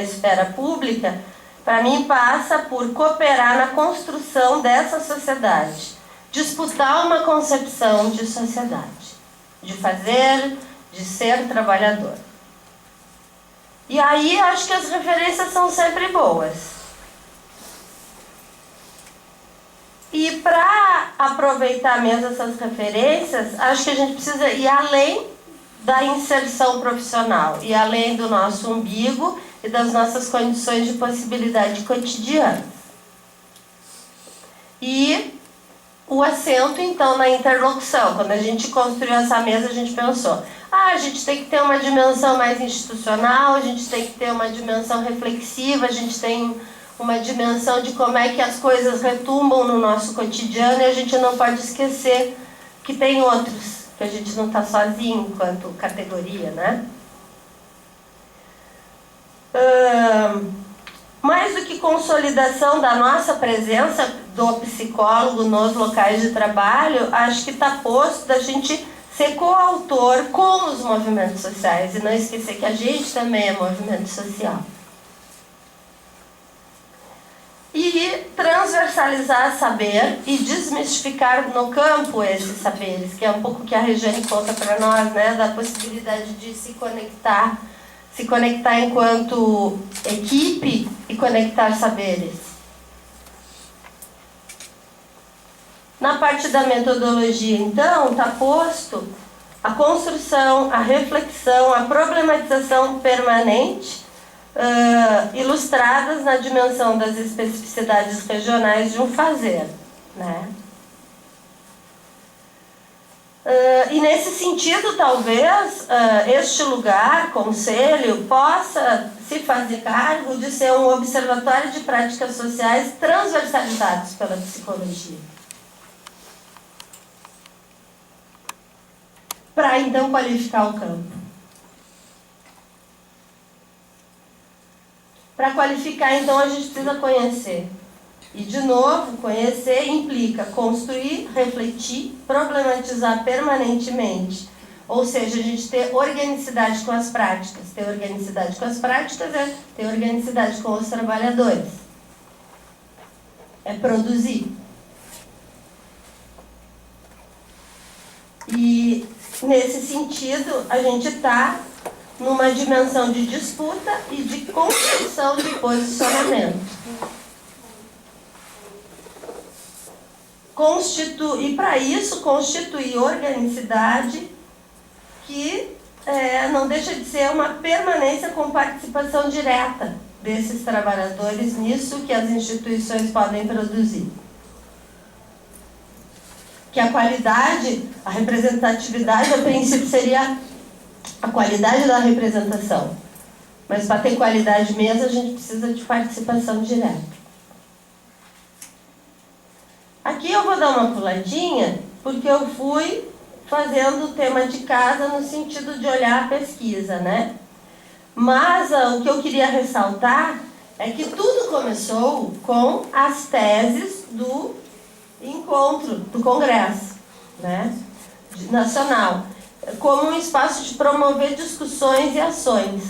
esfera pública, para mim, passa por cooperar na construção dessa sociedade, disputar uma concepção de sociedade, de fazer, de ser trabalhador. E aí, acho que as referências são sempre boas. E para aproveitar mesmo essas referências, acho que a gente precisa ir além da inserção profissional, e além do nosso umbigo e das nossas condições de possibilidade cotidiana. E o acento, então, na interlocução. Quando a gente construiu essa mesa, a gente pensou, a gente tem que ter uma dimensão mais institucional, a gente tem que ter uma dimensão reflexiva, a gente tem uma dimensão de como é que as coisas retumbam no nosso cotidiano, e a gente não pode esquecer que tem outros, que a gente não está sozinho enquanto categoria, né? Mais do que consolidação da nossa presença do psicólogo nos locais de trabalho, acho que está posto da gente ser coautor com os movimentos sociais, e não esquecer que a gente também é movimento social. E transversalizar saber e desmistificar no campo esses saberes, que é um pouco o que a Regiane conta para nós, né, da possibilidade de se conectar enquanto equipe e conectar saberes. Na parte da metodologia, então, está posto a construção, a reflexão, a problematização permanente, ilustradas na dimensão das especificidades regionais de um fazer, né? E nesse sentido, talvez, este lugar, conselho, possa se fazer cargo de ser um observatório de práticas sociais transversalizados pela psicologia. Para, então, qualificar o campo. Para qualificar, então, a gente precisa conhecer. E, de novo, conhecer implica construir, refletir, problematizar permanentemente. Ou seja, a gente ter organicidade com as práticas. Ter organicidade com as práticas é ter organicidade com os trabalhadores. É produzir. E, nesse sentido, a gente está numa dimensão de disputa e de construção de posicionamento. E para isso constituir organicidade que não deixa de ser uma permanência com participação direta desses trabalhadores nisso que as instituições podem produzir. Que a qualidade, a representatividade, a princípio seria a qualidade da representação. Mas para ter qualidade mesmo, a gente precisa de participação direta. Aqui eu vou dar uma puladinha, porque eu fui fazendo o tema de casa no sentido de olhar a pesquisa, né? Mas o que eu queria ressaltar é que tudo começou com as teses do encontro, do Congresso, né, nacional, como um espaço de promover discussões e ações,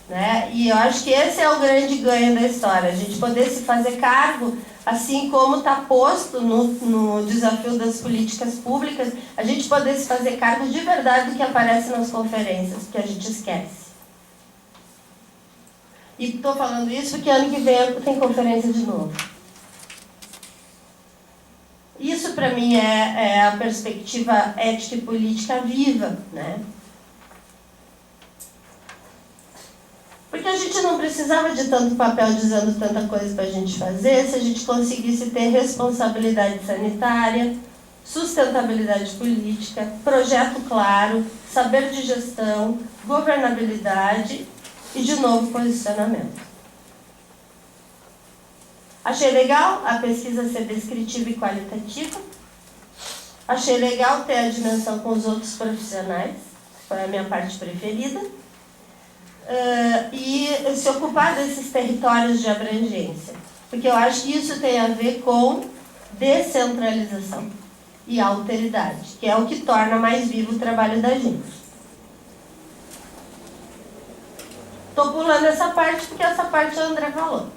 né? E eu acho que esse é o grande ganho da história, a gente poder se fazer cargo, assim como está posto no desafio das políticas públicas, a gente poder se fazer cargo de verdade do que aparece nas conferências, que a gente esquece. E estou falando isso porque ano que vem tem conferência de novo. Isso, para mim, é a perspectiva ética e política viva, né? Porque a gente não precisava de tanto papel dizendo tanta coisa para a gente fazer se a gente conseguisse ter responsabilidade sanitária, sustentabilidade política, projeto claro, saber de gestão, governabilidade e, de novo, posicionamento. Achei legal a pesquisa ser descritiva e qualitativa. Achei legal ter a dimensão com os outros profissionais, foi a minha parte preferida. E se ocupar desses territórios de abrangência, porque eu acho que isso tem a ver com descentralização e alteridade, que é o que torna mais vivo o trabalho da gente. Estou pulando essa parte porque essa parte a André falou.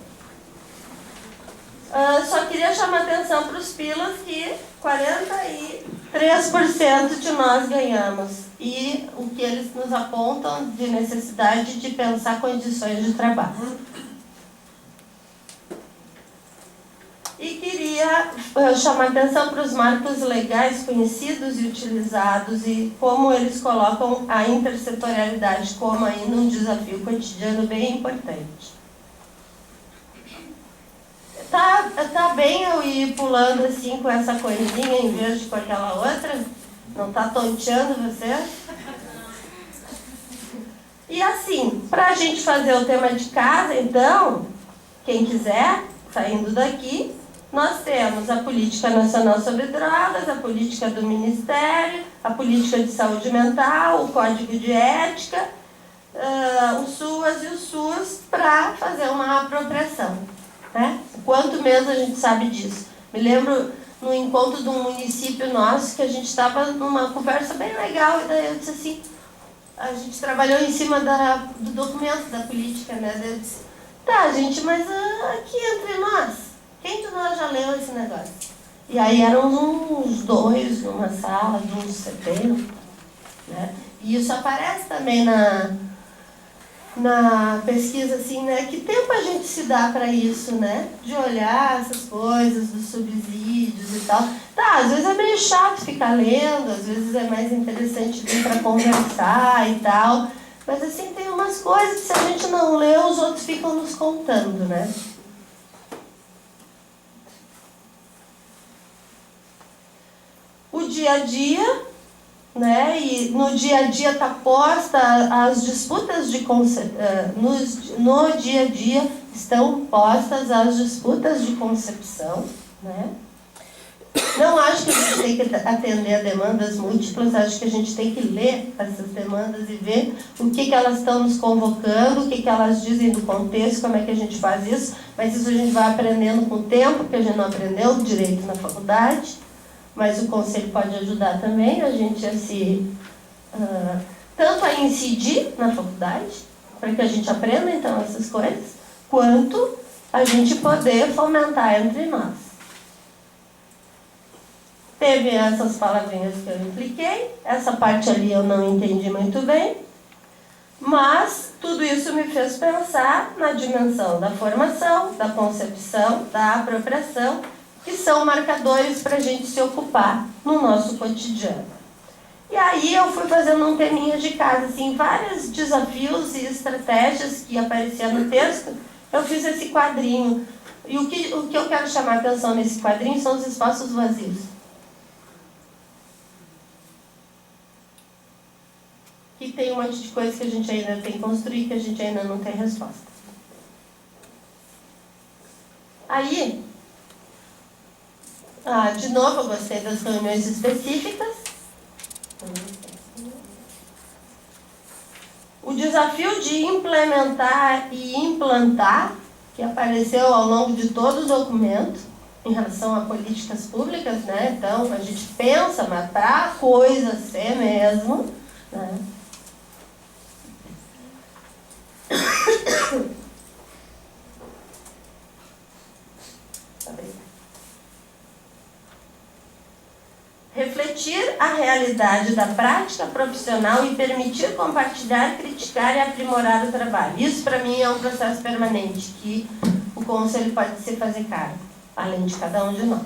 Só queria chamar atenção para os pilas que 43% de nós ganhamos. E o que eles nos apontam de necessidade de pensar condições de trabalho. E queria chamar atenção para os marcos legais conhecidos e utilizados e como eles colocam a intersetorialidade como ainda um desafio cotidiano bem importante. Tá bem eu ir pulando assim com essa coisinha em vez de com aquela outra? Não tá tonteando você? E assim, para a gente fazer o tema de casa, então, quem quiser, saindo daqui, nós temos a Política Nacional sobre Drogas, a política do Ministério, a política de saúde mental, o Código de Ética, o SUAS e o SUS para fazer uma apropriação. Né? Quanto mesmo a gente sabe disso? Me lembro no encontro de um município nosso que a gente estava numa conversa bem legal e daí eu disse assim, a gente trabalhou em cima do documento da política, né? Daí eu disse, tá gente, mas aqui entre nós, quem de nós já leu esse negócio? E aí eram uns 2 numa sala, de uns 70, né? E isso aparece também na pesquisa, assim, né? Que tempo a gente se dá para isso, né? De olhar essas coisas, dos subsídios e tal. Tá, às vezes é meio chato ficar lendo, às vezes é mais interessante vir para conversar e tal. Mas, assim, tem umas coisas que se a gente não lê, os outros ficam nos contando, né? O dia a dia, né? E no dia a dia está posta as disputas de no dia a dia estão postas as disputas de concepção, né? Não acho que a gente tem que atender a demandas múltiplas, acho que a gente tem que ler essas demandas e ver o que elas estão nos convocando, o que elas dizem do contexto, como é que a gente faz isso, mas isso a gente vai aprendendo com o tempo, porque a gente não aprendeu direito na faculdade. Mas o conselho pode ajudar também a gente a tanto a incidir na faculdade, para que a gente aprenda então essas coisas, quanto a gente poder fomentar entre nós. Teve essas palavrinhas que eu impliquei, essa parte ali eu não entendi muito bem, mas tudo isso me fez pensar na dimensão da formação, da concepção, da apropriação, que são marcadores para a gente se ocupar no nosso cotidiano. E aí eu fui fazendo um teminha de casa, assim, vários desafios e estratégias que apareciam no texto, eu fiz esse quadrinho. E o que eu quero chamar a atenção nesse quadrinho são os espaços vazios. Que tem um monte de coisa que a gente ainda tem que construir, que a gente ainda não tem resposta. Aí, de novo, eu gostei das reuniões específicas. O desafio de implementar e implantar, que apareceu ao longo de todo o documento, em relação a políticas públicas, né? Então, a gente pensa, mas para a coisa ser mesmo, né? Refletir a realidade da prática profissional e permitir compartilhar, criticar e aprimorar o trabalho. Isso, para mim, é um processo permanente que o conselho pode se fazer cargo, além de cada um de nós.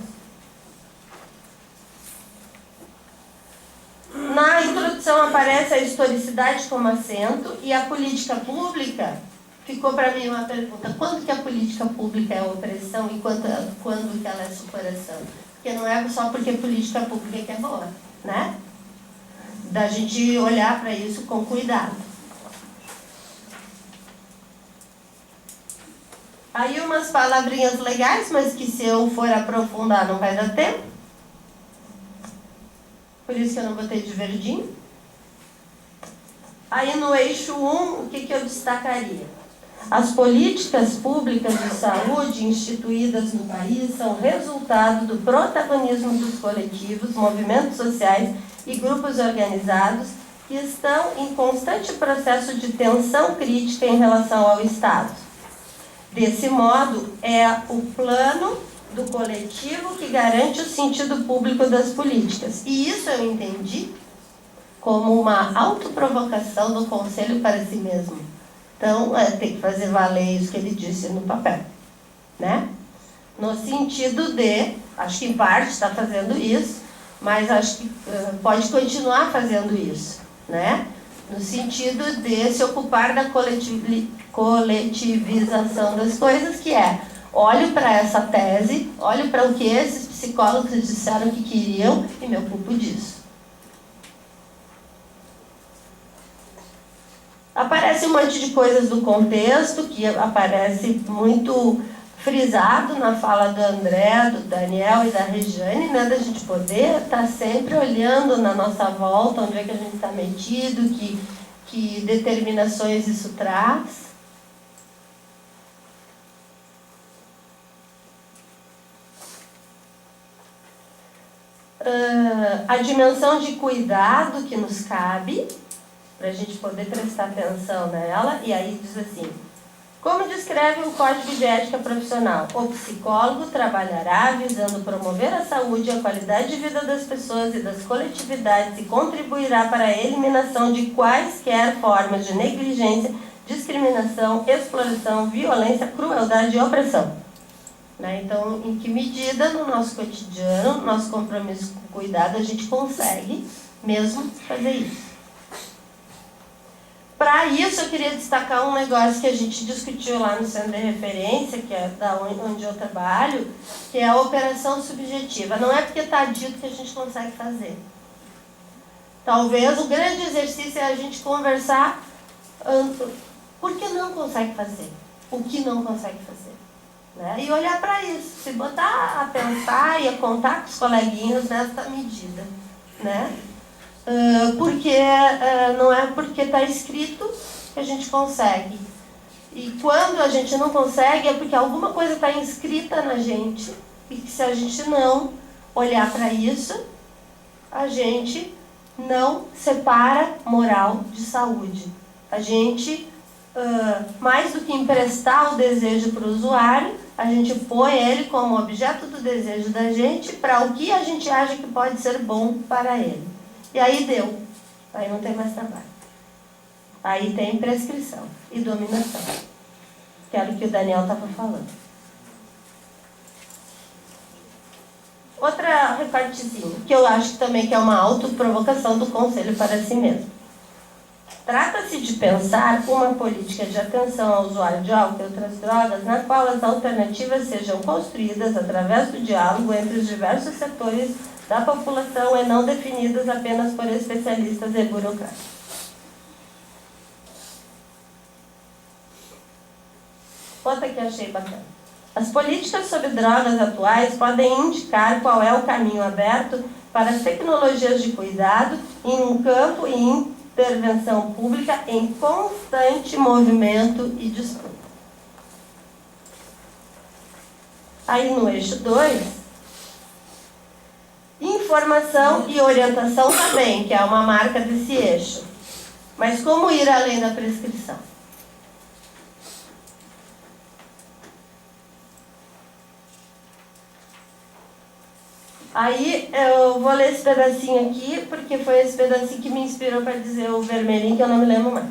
Na introdução aparece a historicidade como acento e a política pública. Ficou para mim uma pergunta: quando que a política pública é opressão e quando que ela é superação? Porque não é só porque política pública que é boa, né? Da gente olhar para isso com cuidado. Aí umas palavrinhas legais, mas que se eu for aprofundar não vai dar tempo. Por isso que eu não botei de verdinho. Aí no eixo 1, o que eu destacaria? As políticas públicas de saúde instituídas no país são resultado do protagonismo dos coletivos, movimentos sociais e grupos organizados que estão em constante processo de tensão crítica em relação ao Estado. Desse modo, é o plano do coletivo que garante o sentido público das políticas. E isso eu entendi como uma autoprovocação do Conselho para si mesmo. Então, tem que fazer valer isso que ele disse no papel, né? No sentido de, acho que em parte está fazendo isso, mas acho que pode continuar fazendo isso, né? No sentido de se ocupar da coletivização das coisas, que é, olho para essa tese, olho para o que esses psicólogos disseram que queriam e me ocupo disso. Aparece um monte de coisas do contexto, que aparece muito frisado na fala do André, do Daniel e da Regiane, né, da gente poder estar sempre olhando na nossa volta, onde é que a gente está metido, que determinações isso traz. A dimensão de cuidado que nos cabe, para a gente poder prestar atenção nela, e aí diz assim: como descreve o Código de Ética Profissional, o psicólogo trabalhará visando promover a saúde e a qualidade de vida das pessoas e das coletividades e contribuirá para a eliminação de quaisquer formas de negligência, discriminação, exploração, violência, crueldade e opressão. Né? Então, em que medida no nosso cotidiano, no nosso compromisso com o cuidado, a gente consegue mesmo fazer isso? Para isso, eu queria destacar um negócio que a gente discutiu lá no Centro de Referência, que é da onde eu trabalho, que é a operação subjetiva. Não é porque está dito que a gente consegue fazer. Talvez o grande exercício é a gente conversar por que não consegue fazer, o que não consegue fazer. Né? E olhar para isso, se botar a pensar e a contar com os coleguinhas nessa medida. Né? Porque não é porque está escrito que a gente consegue. E quando a gente não consegue é porque alguma coisa está inscrita na gente e que se a gente não olhar para isso, a gente não separa moral de saúde. A gente, mais do que emprestar o desejo para o usuário, a gente põe ele como objeto do desejo da gente para o que a gente acha que pode ser bom para ele. E aí deu. Aí não tem mais trabalho. Aí tem prescrição e dominação. Que era o que o Daniel estava falando. Outra recortezinho, que eu acho também que é uma autoprovocação do Conselho para si mesmo. Trata-se de pensar uma política de atenção ao usuário de álcool e outras drogas, na qual as alternativas sejam construídas através do diálogo entre os diversos setores da população e não definidas apenas por especialistas e burocratas. Outra que achei bacana. As políticas sobre drogas atuais podem indicar qual é o caminho aberto para as tecnologias de cuidado em um campo e intervenção pública em constante movimento e disputa. Aí no eixo 2, informação e orientação também, que é uma marca desse eixo. Mas como ir além da prescrição? Aí eu vou ler esse pedacinho aqui, porque foi esse pedacinho que me inspirou para dizer o vermelhinho, que eu não me lembro mais.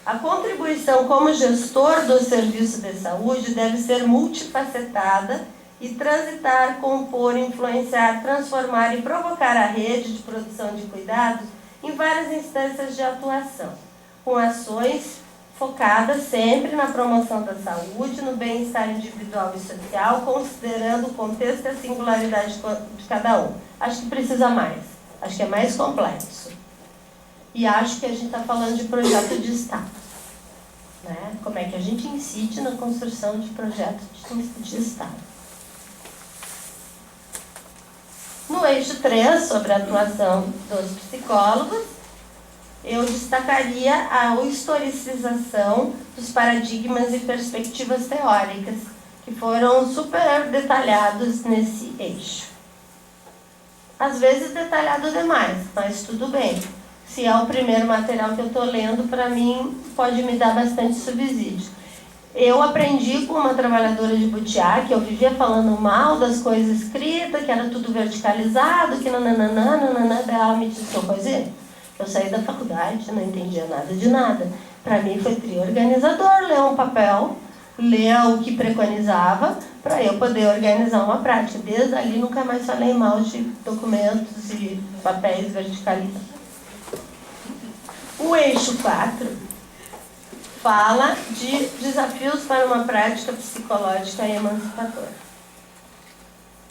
A contribuição como gestor do serviço de saúde deve ser multifacetada e transitar, compor, influenciar, transformar e provocar a rede de produção de cuidados em várias instâncias de atuação, com ações focadas sempre na promoção da saúde, no bem-estar individual e social, considerando o contexto e a singularidade de cada um. Acho que precisa mais, acho que é mais complexo. E acho que a gente está falando de projeto de Estado. né? Como é que a gente incide na construção de projetos de Estado. No eixo 3, sobre a atuação dos psicólogos, eu destacaria a historicização dos paradigmas e perspectivas teóricas, que foram super detalhados nesse eixo. Às vezes detalhado demais, mas tudo bem. Se é o primeiro material que eu estou lendo, para mim pode me dar bastante subsídio. Eu aprendi com uma trabalhadora de butiá, que eu vivia falando mal das coisas escritas, que era tudo verticalizado, que nananana, daí ela me disse uma coisa. Eu saí da faculdade, não entendia nada de nada. Para mim foi triorganizador ler um papel, ler o que preconizava, para eu poder organizar uma prática. Desde ali nunca mais falei mal de documentos e papéis verticalizados. O eixo 4 fala de desafios para uma prática psicológica e emancipadora.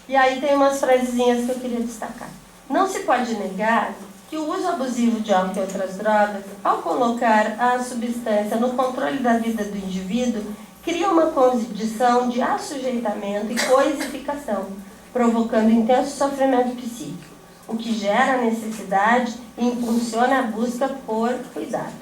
E aí tem umas frasezinhas que eu queria destacar. Não se pode negar que o uso abusivo de álcool e outras drogas, ao colocar a substância no controle da vida do indivíduo, cria uma condição de assujeitamento e coisificação, provocando intenso sofrimento psíquico, o que gera a necessidade e impulsiona a busca por cuidado.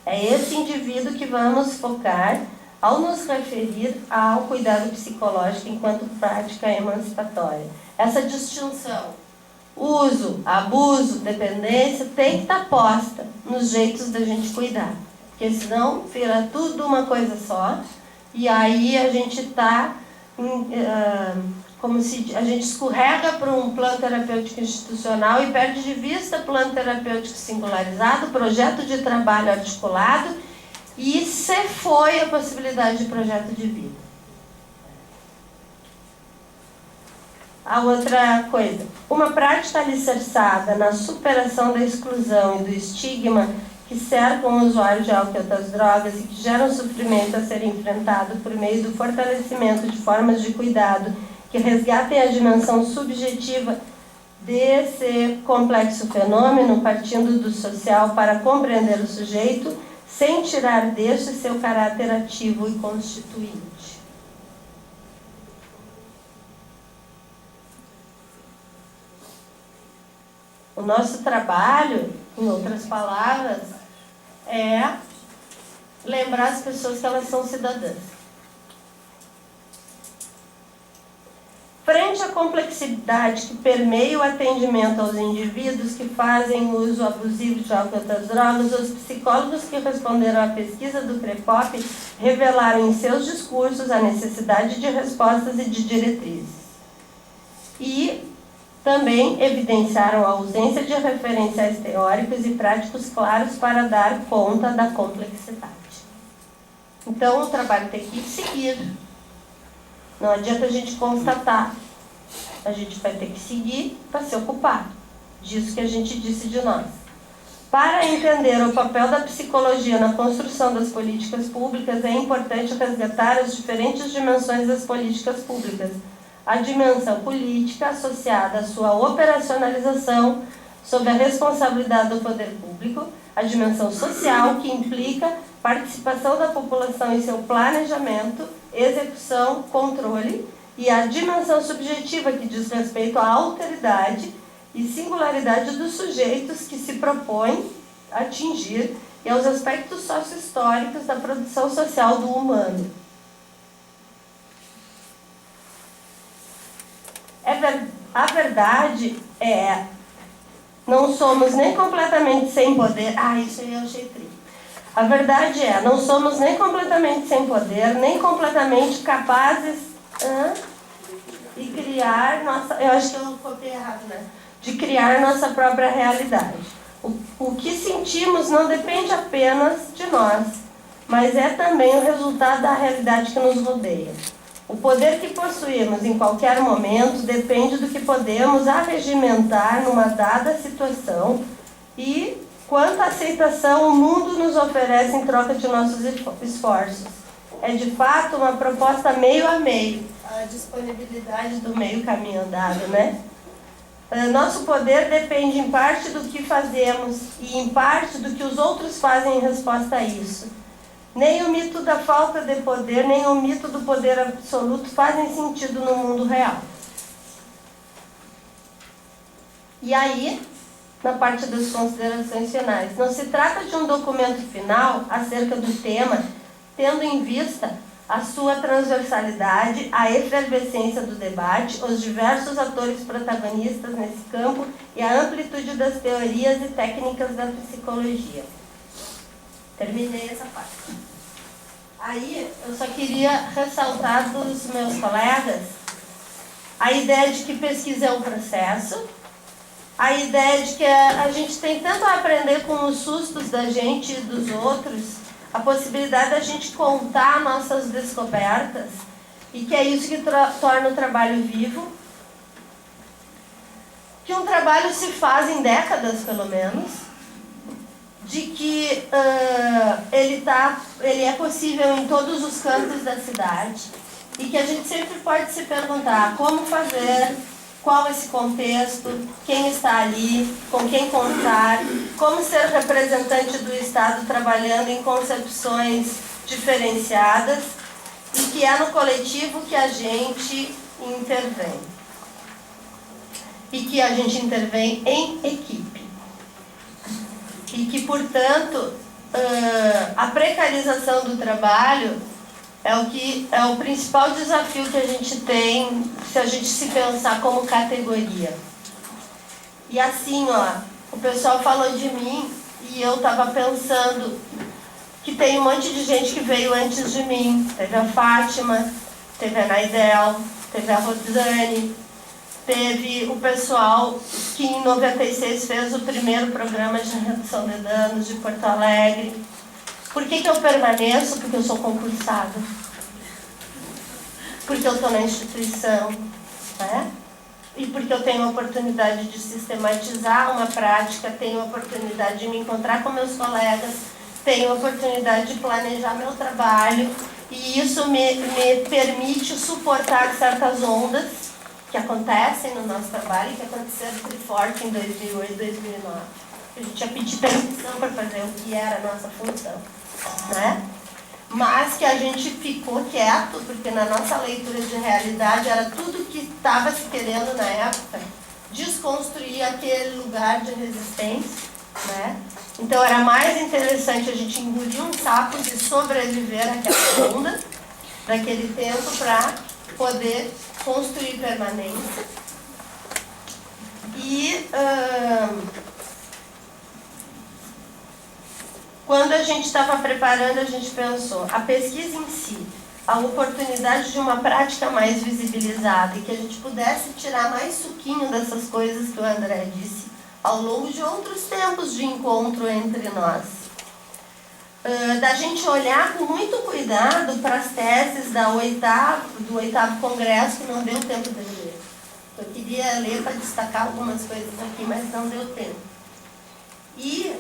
É esse indivíduo que vamos focar ao nos referir ao cuidado psicológico enquanto prática emancipatória. Essa distinção, uso, abuso, dependência, tem que estar posta nos jeitos da gente cuidar. Porque senão vira tudo uma coisa só e aí a gente está como se a gente escorrega para um plano terapêutico institucional e perde de vista plano terapêutico singularizado, projeto de trabalho articulado e se foi a possibilidade de projeto de vida. A outra coisa, uma prática alicerçada na superação da exclusão e do estigma que cercam o usuário de álcool e outras drogas e que geram sofrimento a ser enfrentado por meio do fortalecimento de formas de cuidado que resgatem a dimensão subjetiva desse complexo fenômeno, partindo do social para compreender o sujeito, sem tirar deste seu caráter ativo e constituinte. O nosso trabalho, em outras palavras, é lembrar as pessoas que elas são cidadãs. Frente à complexidade que permeia o atendimento aos indivíduos que fazem uso abusivo de álcool e outras drogas, os psicólogos que responderam à pesquisa do CREPOP revelaram em seus discursos a necessidade de respostas e de diretrizes. E também evidenciaram a ausência de referenciais teóricos e práticos claros para dar conta da complexidade. Então, o trabalho tem que seguir. Não adianta a gente constatar. A gente vai ter que seguir para se ocupar disso que a gente disse de nós. Para entender o papel da psicologia na construção das políticas públicas, é importante resgatar as diferentes dimensões das políticas públicas. A dimensão política associada à sua operacionalização sob a responsabilidade do poder público, a dimensão social que implica participação da população em seu planejamento, execução, controle, e a dimensão subjetiva que diz respeito à alteridade e singularidade dos sujeitos que se propõem atingir e aos aspectos sócio-históricos da produção social do humano. A verdade é, não somos nem completamente sem poder. Isso aí eu achei triste. A verdade é, não somos nem completamente sem poder, nem completamente capazes de criar nossa... Eu acho que eu copiei errado, né? De criar nossa própria realidade. O que sentimos não depende apenas de nós, mas é também o resultado da realidade que nos rodeia. O poder que possuímos em qualquer momento depende do que podemos arregimentar numa dada situação e quanta aceitação o mundo nos oferece em troca de nossos esforços. É de fato uma proposta meio a meio, a disponibilidade do meio caminho andado, né? Nosso poder depende em parte do que fazemos e em parte do que os outros fazem em resposta a isso. Nem o mito da falta de poder, nem o mito do poder absoluto fazem sentido no mundo real. E aí, na parte das considerações finais, não se trata de um documento final acerca do tema, tendo em vista a sua transversalidade, a efervescência do debate, os diversos atores protagonistas nesse campo e a amplitude das teorias e técnicas da psicologia. Terminei essa parte. Aí, eu só queria ressaltar dos meus colegas a ideia de que pesquisa é um processo, a ideia de que a gente tem tanto a aprender com os sustos da gente e dos outros, a possibilidade da gente contar nossas descobertas, e que é isso que torna o trabalho vivo, que um trabalho se faz em décadas, pelo menos, de que ele é possível em todos os cantos da cidade, e que a gente sempre pode se perguntar como fazer, qual esse contexto, quem está ali, com quem contar, como ser representante do Estado trabalhando em concepções diferenciadas, e que é no coletivo que a gente intervém. E que a gente intervém em equipe. E que, portanto, a precarização do trabalho é o principal desafio que a gente tem se a gente se pensar como categoria. E assim, o pessoal falou de mim e eu estava pensando que tem um monte de gente que veio antes de mim. Teve a Fátima, teve a Naidel, teve a Rosane, teve o pessoal que em 96 fez o primeiro programa de redução de danos de Porto Alegre. Por que eu permaneço? Porque eu sou concursada. Porque eu estou na instituição, né? E porque eu tenho a oportunidade de sistematizar uma prática, tenho a oportunidade de me encontrar com meus colegas, tenho a oportunidade de planejar meu trabalho, e isso me permite suportar certas ondas que acontecem no nosso trabalho, que aconteceram muito forte em 2008 e 2009. A gente ia pedir permissão para fazer o que era a nossa função, né? Mas que a gente ficou quieto, porque na nossa leitura de realidade era tudo que estava se querendo na época, desconstruir aquele lugar de resistência, né? Então era mais interessante a gente engolir um sapo de sobreviver àquela onda, naquele tempo, para poder construir permanência. E quando a gente estava preparando, a gente pensou, a pesquisa em si, a oportunidade de uma prática mais visibilizada e que a gente pudesse tirar mais suquinho dessas coisas que o André disse ao longo de outros tempos de encontro entre nós. Da gente olhar com muito cuidado para as teses do oitavo congresso, que não deu tempo de ler. Eu queria ler para destacar algumas coisas aqui, mas não deu tempo. E,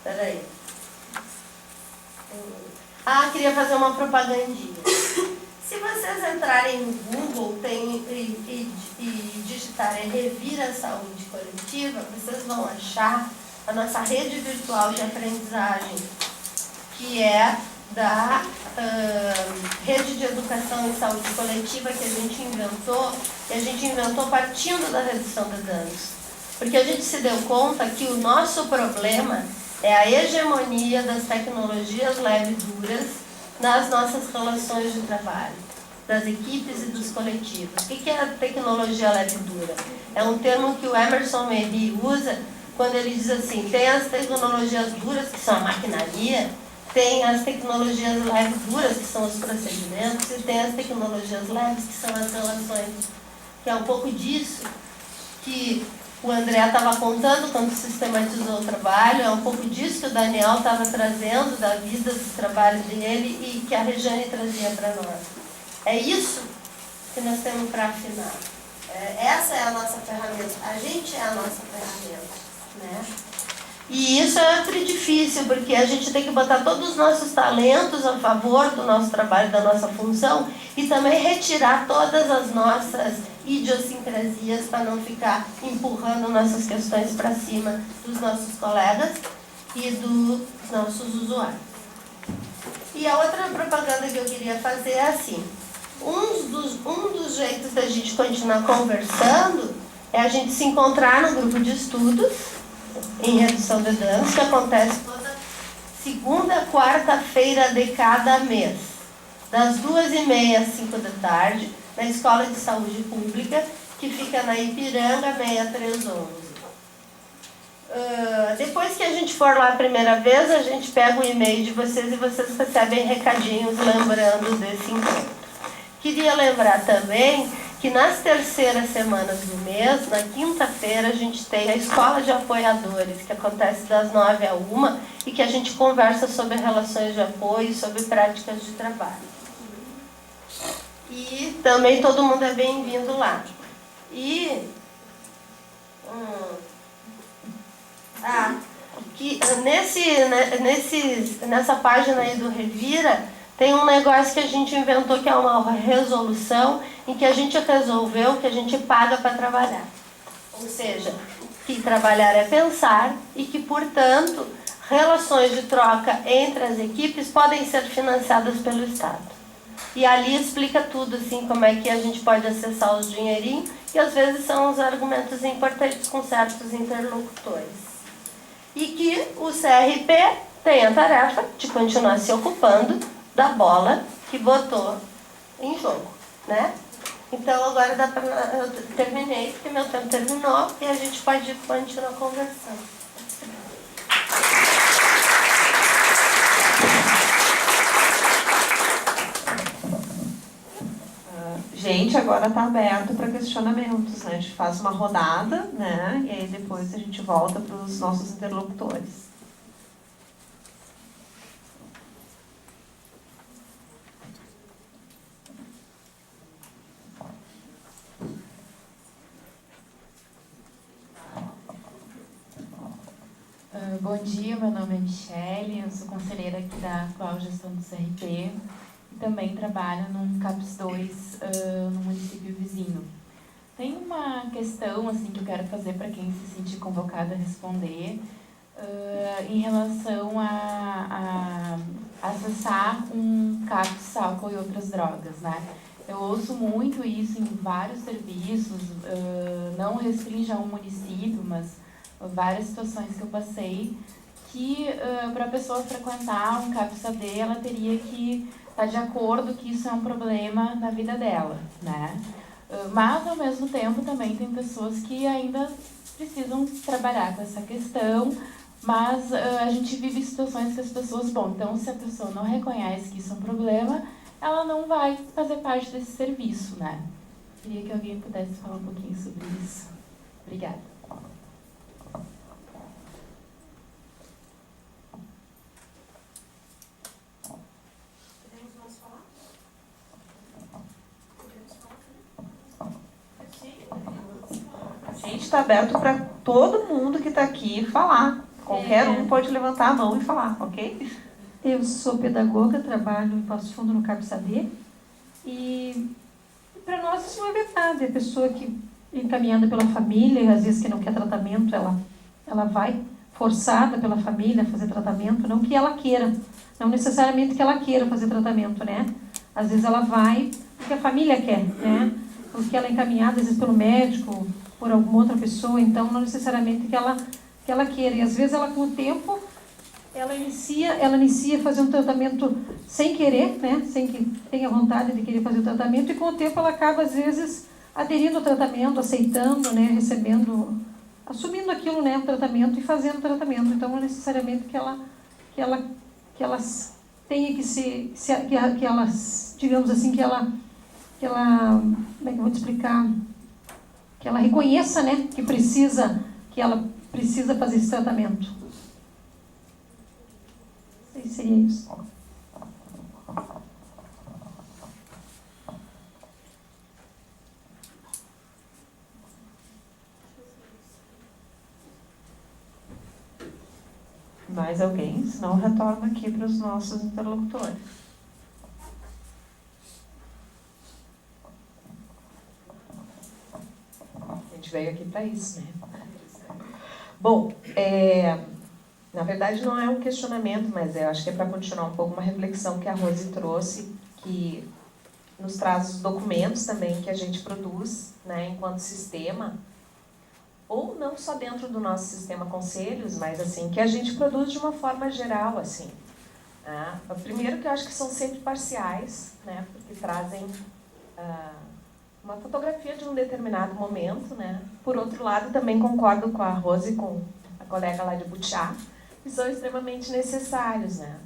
peraí. Queria fazer uma propagandinha. Se vocês entrarem no Google e digitarem Revira Saúde Coletiva, vocês vão achar a nossa rede virtual de aprendizagem, que é da Rede de Educação em Saúde Coletiva, que a gente inventou, e a gente inventou partindo da redução de danos. Porque a gente se deu conta que o nosso problema é a hegemonia das tecnologias leve-duras nas nossas relações de trabalho, das equipes e dos coletivos. O que é a tecnologia leve-dura? É um termo que o Emerson Meri usa quando ele diz assim, tem as tecnologias duras, que são a maquinaria, tem as tecnologias leves duras, que são os procedimentos, e tem as tecnologias leves, que são as relações. Que é um pouco disso que o André estava contando quando sistematizou o trabalho, é um pouco disso que o Daniel estava trazendo da vida do trabalho dele e que a Regiane trazia para nós. É isso que nós temos para afinar. Essa é a nossa ferramenta, a gente é a nossa ferramenta, né? E isso é muito difícil, porque a gente tem que botar todos os nossos talentos a favor do nosso trabalho, da nossa função, e também retirar todas as nossas idiosincrasias para não ficar empurrando nossas questões para cima dos nossos colegas e dos nossos usuários. E a outra propaganda que eu queria fazer é assim, um dos jeitos da gente continuar conversando é a gente se encontrar no grupo de estudos em redução de danos, que acontece toda segunda, quarta-feira de cada mês, das 2h30 às 5 da tarde, na Escola de Saúde Pública, que fica na Ipiranga 6311. Depois que a gente for lá a primeira vez, a gente pega o e-mail de vocês e vocês recebem recadinhos lembrando desse encontro. Queria lembrar também que nas terceiras semanas do mês, na quinta-feira, a gente tem a Escola de Apoiadores, que acontece das 9 à 1 e que a gente conversa sobre relações de apoio e sobre práticas de trabalho. E também todo mundo é bem-vindo lá. E nessa página aí do Revira, tem um negócio que a gente inventou que é uma resolução em que a gente resolveu que a gente paga para trabalhar. Ou seja, que trabalhar é pensar e que, portanto, relações de troca entre as equipes podem ser financiadas pelo Estado. E ali explica tudo, assim, como é que a gente pode acessar os dinheirinhos, e às vezes são os argumentos importantes com certos interlocutores. E que o CRP tem a tarefa de continuar se ocupando da bola que botou em jogo, né? Então agora eu terminei, porque meu tempo terminou, e a gente pode continuar conversando. Gente, agora está aberto para questionamentos, né? A gente faz uma rodada, né? E aí depois a gente volta para os nossos interlocutores. Bom dia, meu nome é Michele, eu sou conselheira aqui da atual gestão do CRP e também trabalho num CAPS 2 no município vizinho. Tem uma questão assim, que eu quero fazer para quem se sentir convocado a responder em relação a acessar um CAPS, álcool e outras drogas, né? Eu ouço muito isso em vários serviços, não restringe a um município, mas várias situações que eu passei, que para a pessoa frequentar um CAPS-AD, ela teria que estar de acordo que isso é um problema na vida dela, né? Mas, ao mesmo tempo, também tem pessoas que ainda precisam trabalhar com essa questão, mas a gente vive situações que as pessoas... Bom, então, se a pessoa não reconhece que isso é um problema, ela não vai fazer parte desse serviço, né? Queria que alguém pudesse falar um pouquinho sobre isso. Obrigada. Gente, está aberto para todo mundo que está aqui falar. Qualquer um pode levantar a mão e falar, ok? Eu sou pedagoga, trabalho em Passo Fundo no CAPS-AD e para nós isso não é verdade. A pessoa que é encaminhada pela família, às vezes que não quer tratamento, ela vai forçada pela família a fazer tratamento, não que ela queira, não necessariamente que ela queira fazer tratamento, né? Às vezes ela vai porque a família quer, né? Porque ela é encaminhada, às vezes, pelo médico, por alguma outra pessoa, então não necessariamente que ela queira. E às vezes ela, com o tempo, ela inicia a fazer um tratamento sem querer, né? Sem que tenha vontade de querer fazer o tratamento, e com o tempo ela acaba, às vezes, aderindo ao tratamento, aceitando, né? Recebendo, assumindo aquilo, né? O tratamento e fazendo o tratamento. Então não necessariamente que ela tenha que ser, que ela, digamos assim, que ela, como é que eu vou te explicar? Que ela reconheça, né, que ela precisa fazer esse tratamento. Não sei se seria isso. Mais alguém? Senão eu retorno aqui para os nossos interlocutores. A gente veio aqui para isso, né? Bom, Na verdade, não é um questionamento, mas eu acho que é para continuar um pouco uma reflexão que a Rose trouxe, que nos traz os documentos também que a gente produz, né, enquanto sistema, ou não só dentro do nosso sistema conselhos, mas assim, que a gente produz de uma forma geral, assim. Né? Primeiro que eu acho que são sempre parciais, né, porque trazem uma fotografia de um determinado momento, né. Por outro lado, também concordo com a Rose e com a colega lá de Butiá, que são extremamente necessários, né,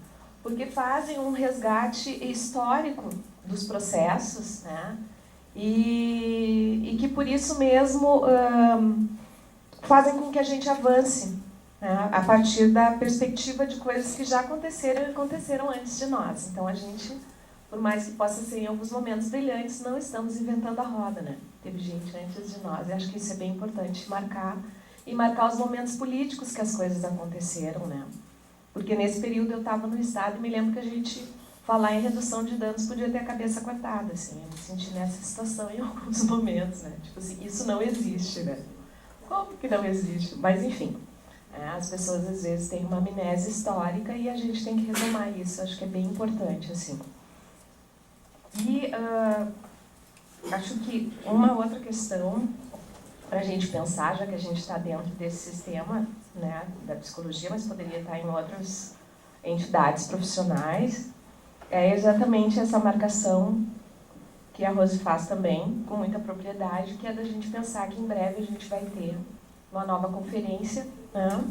porque fazem um resgate histórico dos processos, né, e que por isso mesmo fazem com que a gente avance, né, a partir da perspectiva de coisas que já aconteceram e aconteceram antes de nós. Então a gente, por mais que possa ser em alguns momentos brilhantes, não estamos inventando a roda, né? Teve gente antes de nós, e acho que isso é bem importante marcar, e marcar os momentos políticos que as coisas aconteceram, né? Porque nesse período eu estava no Estado e me lembro que a gente, falar em redução de danos, podia ter a cabeça cortada, assim. Eu me senti nessa situação em alguns momentos, né? Tipo assim, isso não existe, né? Como que não existe? Mas, enfim, as pessoas às vezes têm uma amnésia histórica e a gente tem que retomar isso. Acho que é bem importante, assim. E acho que uma outra questão para a gente pensar, já que a gente está dentro desse sistema, né, da psicologia, mas poderia estar em outras entidades profissionais, é exatamente essa marcação que a Rose faz também, com muita propriedade, que é da gente pensar que em breve a gente vai ter uma nova conferência, né?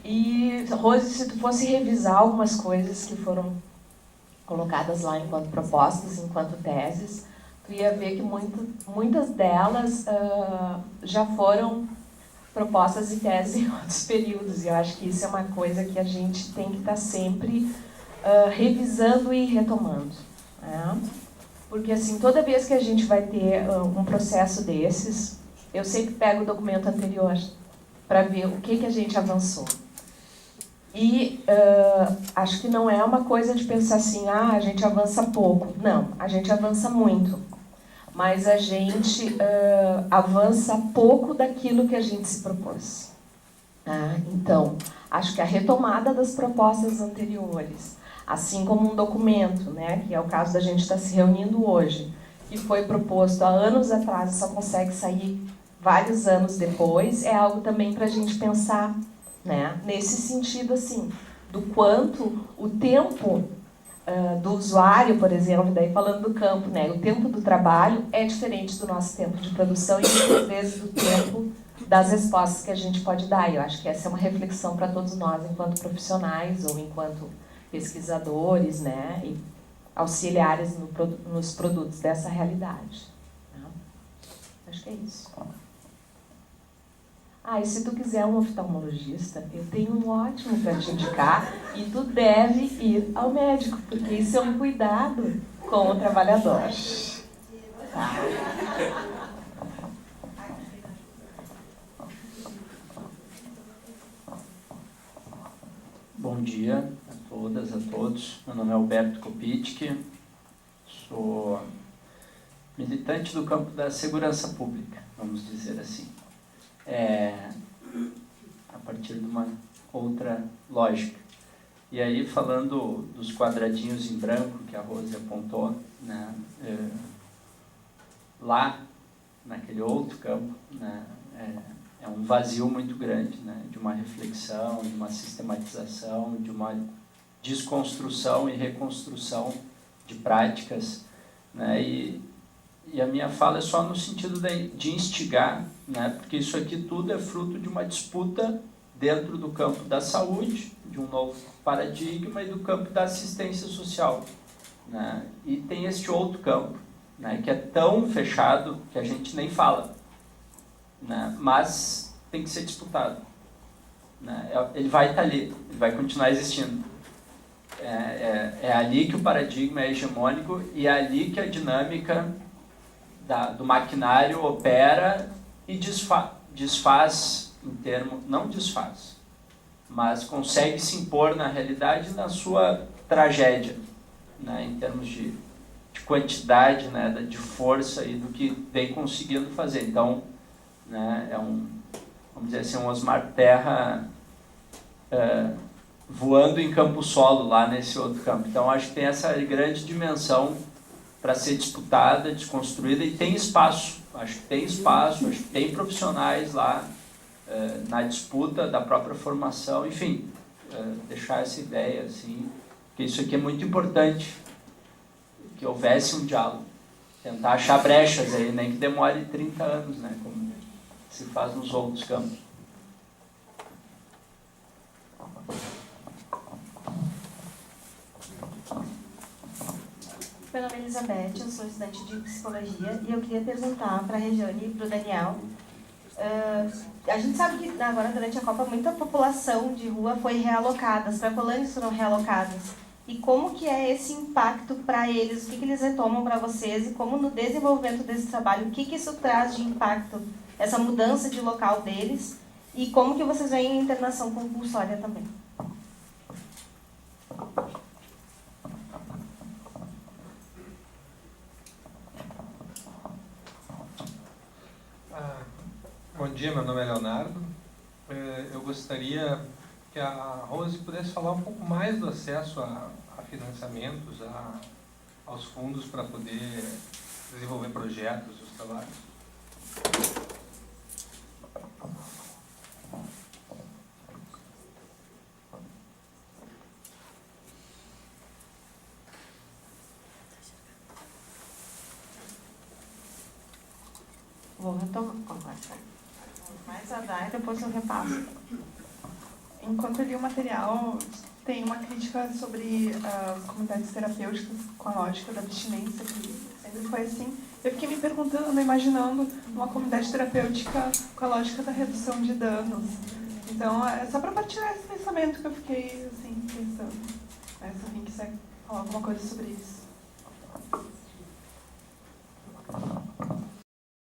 E, Rose, se tu fosse revisar algumas coisas que foram colocadas lá enquanto propostas, enquanto teses, tu ia ver que muitas delas já foram propostas e teses em outros períodos, e eu acho que isso é uma coisa que a gente tem que estar sempre revisando e retomando, né? Porque, assim, toda vez que a gente vai ter um processo desses, eu sempre pego o documento anterior para ver o que a gente avançou. E acho que não é uma coisa de pensar assim, a gente avança pouco. Não, a gente avança muito. Mas a gente avança pouco daquilo que a gente se propôs. Então, acho que a retomada das propostas anteriores, assim como um documento, né, que é o caso da gente estar se reunindo hoje, que foi proposto há anos atrás e só consegue sair vários anos depois, é algo também para a gente pensar, né, nesse sentido, assim, do quanto o tempo do usuário, por exemplo, daí falando do campo, né, o tempo do trabalho é diferente do nosso tempo de produção e muitas vezes do tempo das respostas que a gente pode dar. E eu acho que essa é uma reflexão para todos nós, enquanto profissionais ou enquanto pesquisadores, né, e auxiliares nos produtos dessa realidade. Né? Acho que é isso. E se tu quiser um oftalmologista, eu tenho um ótimo para te indicar e tu deve ir ao médico, porque isso é um cuidado com o trabalhador. Tá? Bom dia a todas, a todos. Meu nome é Alberto Kopitsch, sou militante do campo da segurança pública, vamos dizer assim. A partir de uma outra lógica. E aí, falando dos quadradinhos em branco que a Rose apontou, né, lá, naquele outro campo, né, é um vazio muito grande, né, de uma reflexão, de uma sistematização, de uma desconstrução e reconstrução de práticas, né, e a minha fala é só no sentido de instigar, né, porque isso aqui tudo é fruto de uma disputa dentro do campo da saúde, de um novo paradigma, e do campo da assistência social. Né, e tem este outro campo, né, que é tão fechado que a gente nem fala, né, mas tem que ser disputado. Né, ele vai estar ali, ele vai continuar existindo. É ali que o paradigma é hegemônico e é ali que a dinâmica do maquinário opera e desfaz em termo, não desfaz, mas consegue se impor na realidade na sua tragédia, né, em termos de quantidade, né, de força e do que vem conseguindo fazer. Então, né, vamos dizer assim, um Osmar Terra voando em campo solo lá nesse outro campo. Então acho que tem essa grande dimensão para ser disputada, desconstruída, e tem espaço. Acho que tem espaço, acho que tem profissionais lá na disputa da própria formação, enfim, deixar essa ideia, assim, que isso aqui é muito importante, que houvesse um diálogo, tentar achar brechas aí, nem que demore 30 anos, né, como se faz nos outros campos. Meu nome é Elizabeth, eu sou estudante de psicologia e eu queria perguntar para a Regiane e para o Daniel. A gente sabe que agora, durante a Copa, muita população de rua foi realocada, as cracolândias foram realocadas. E como que é esse impacto para eles? O que eles retomam para vocês? E como no desenvolvimento desse trabalho, o que isso traz de impacto? Essa mudança de local deles? E como que vocês veem a internação compulsória também? Bom dia, meu nome é Leonardo. Eu gostaria que a Rose pudesse falar um pouco mais do acesso a financiamentos, aos fundos para poder desenvolver projetos, os trabalhos. Vou retomar. Mais a dar e depois eu repasso. Enquanto eu li o material, tem uma crítica sobre as comunidades terapêuticas com a lógica da abstinência, que sempre foi assim. Eu fiquei me perguntando, imaginando uma comunidade terapêutica com a lógica da redução de danos. Então, é só para partilhar esse pensamento que eu fiquei assim, pensando. Mas, se alguém quiser falar alguma coisa sobre isso.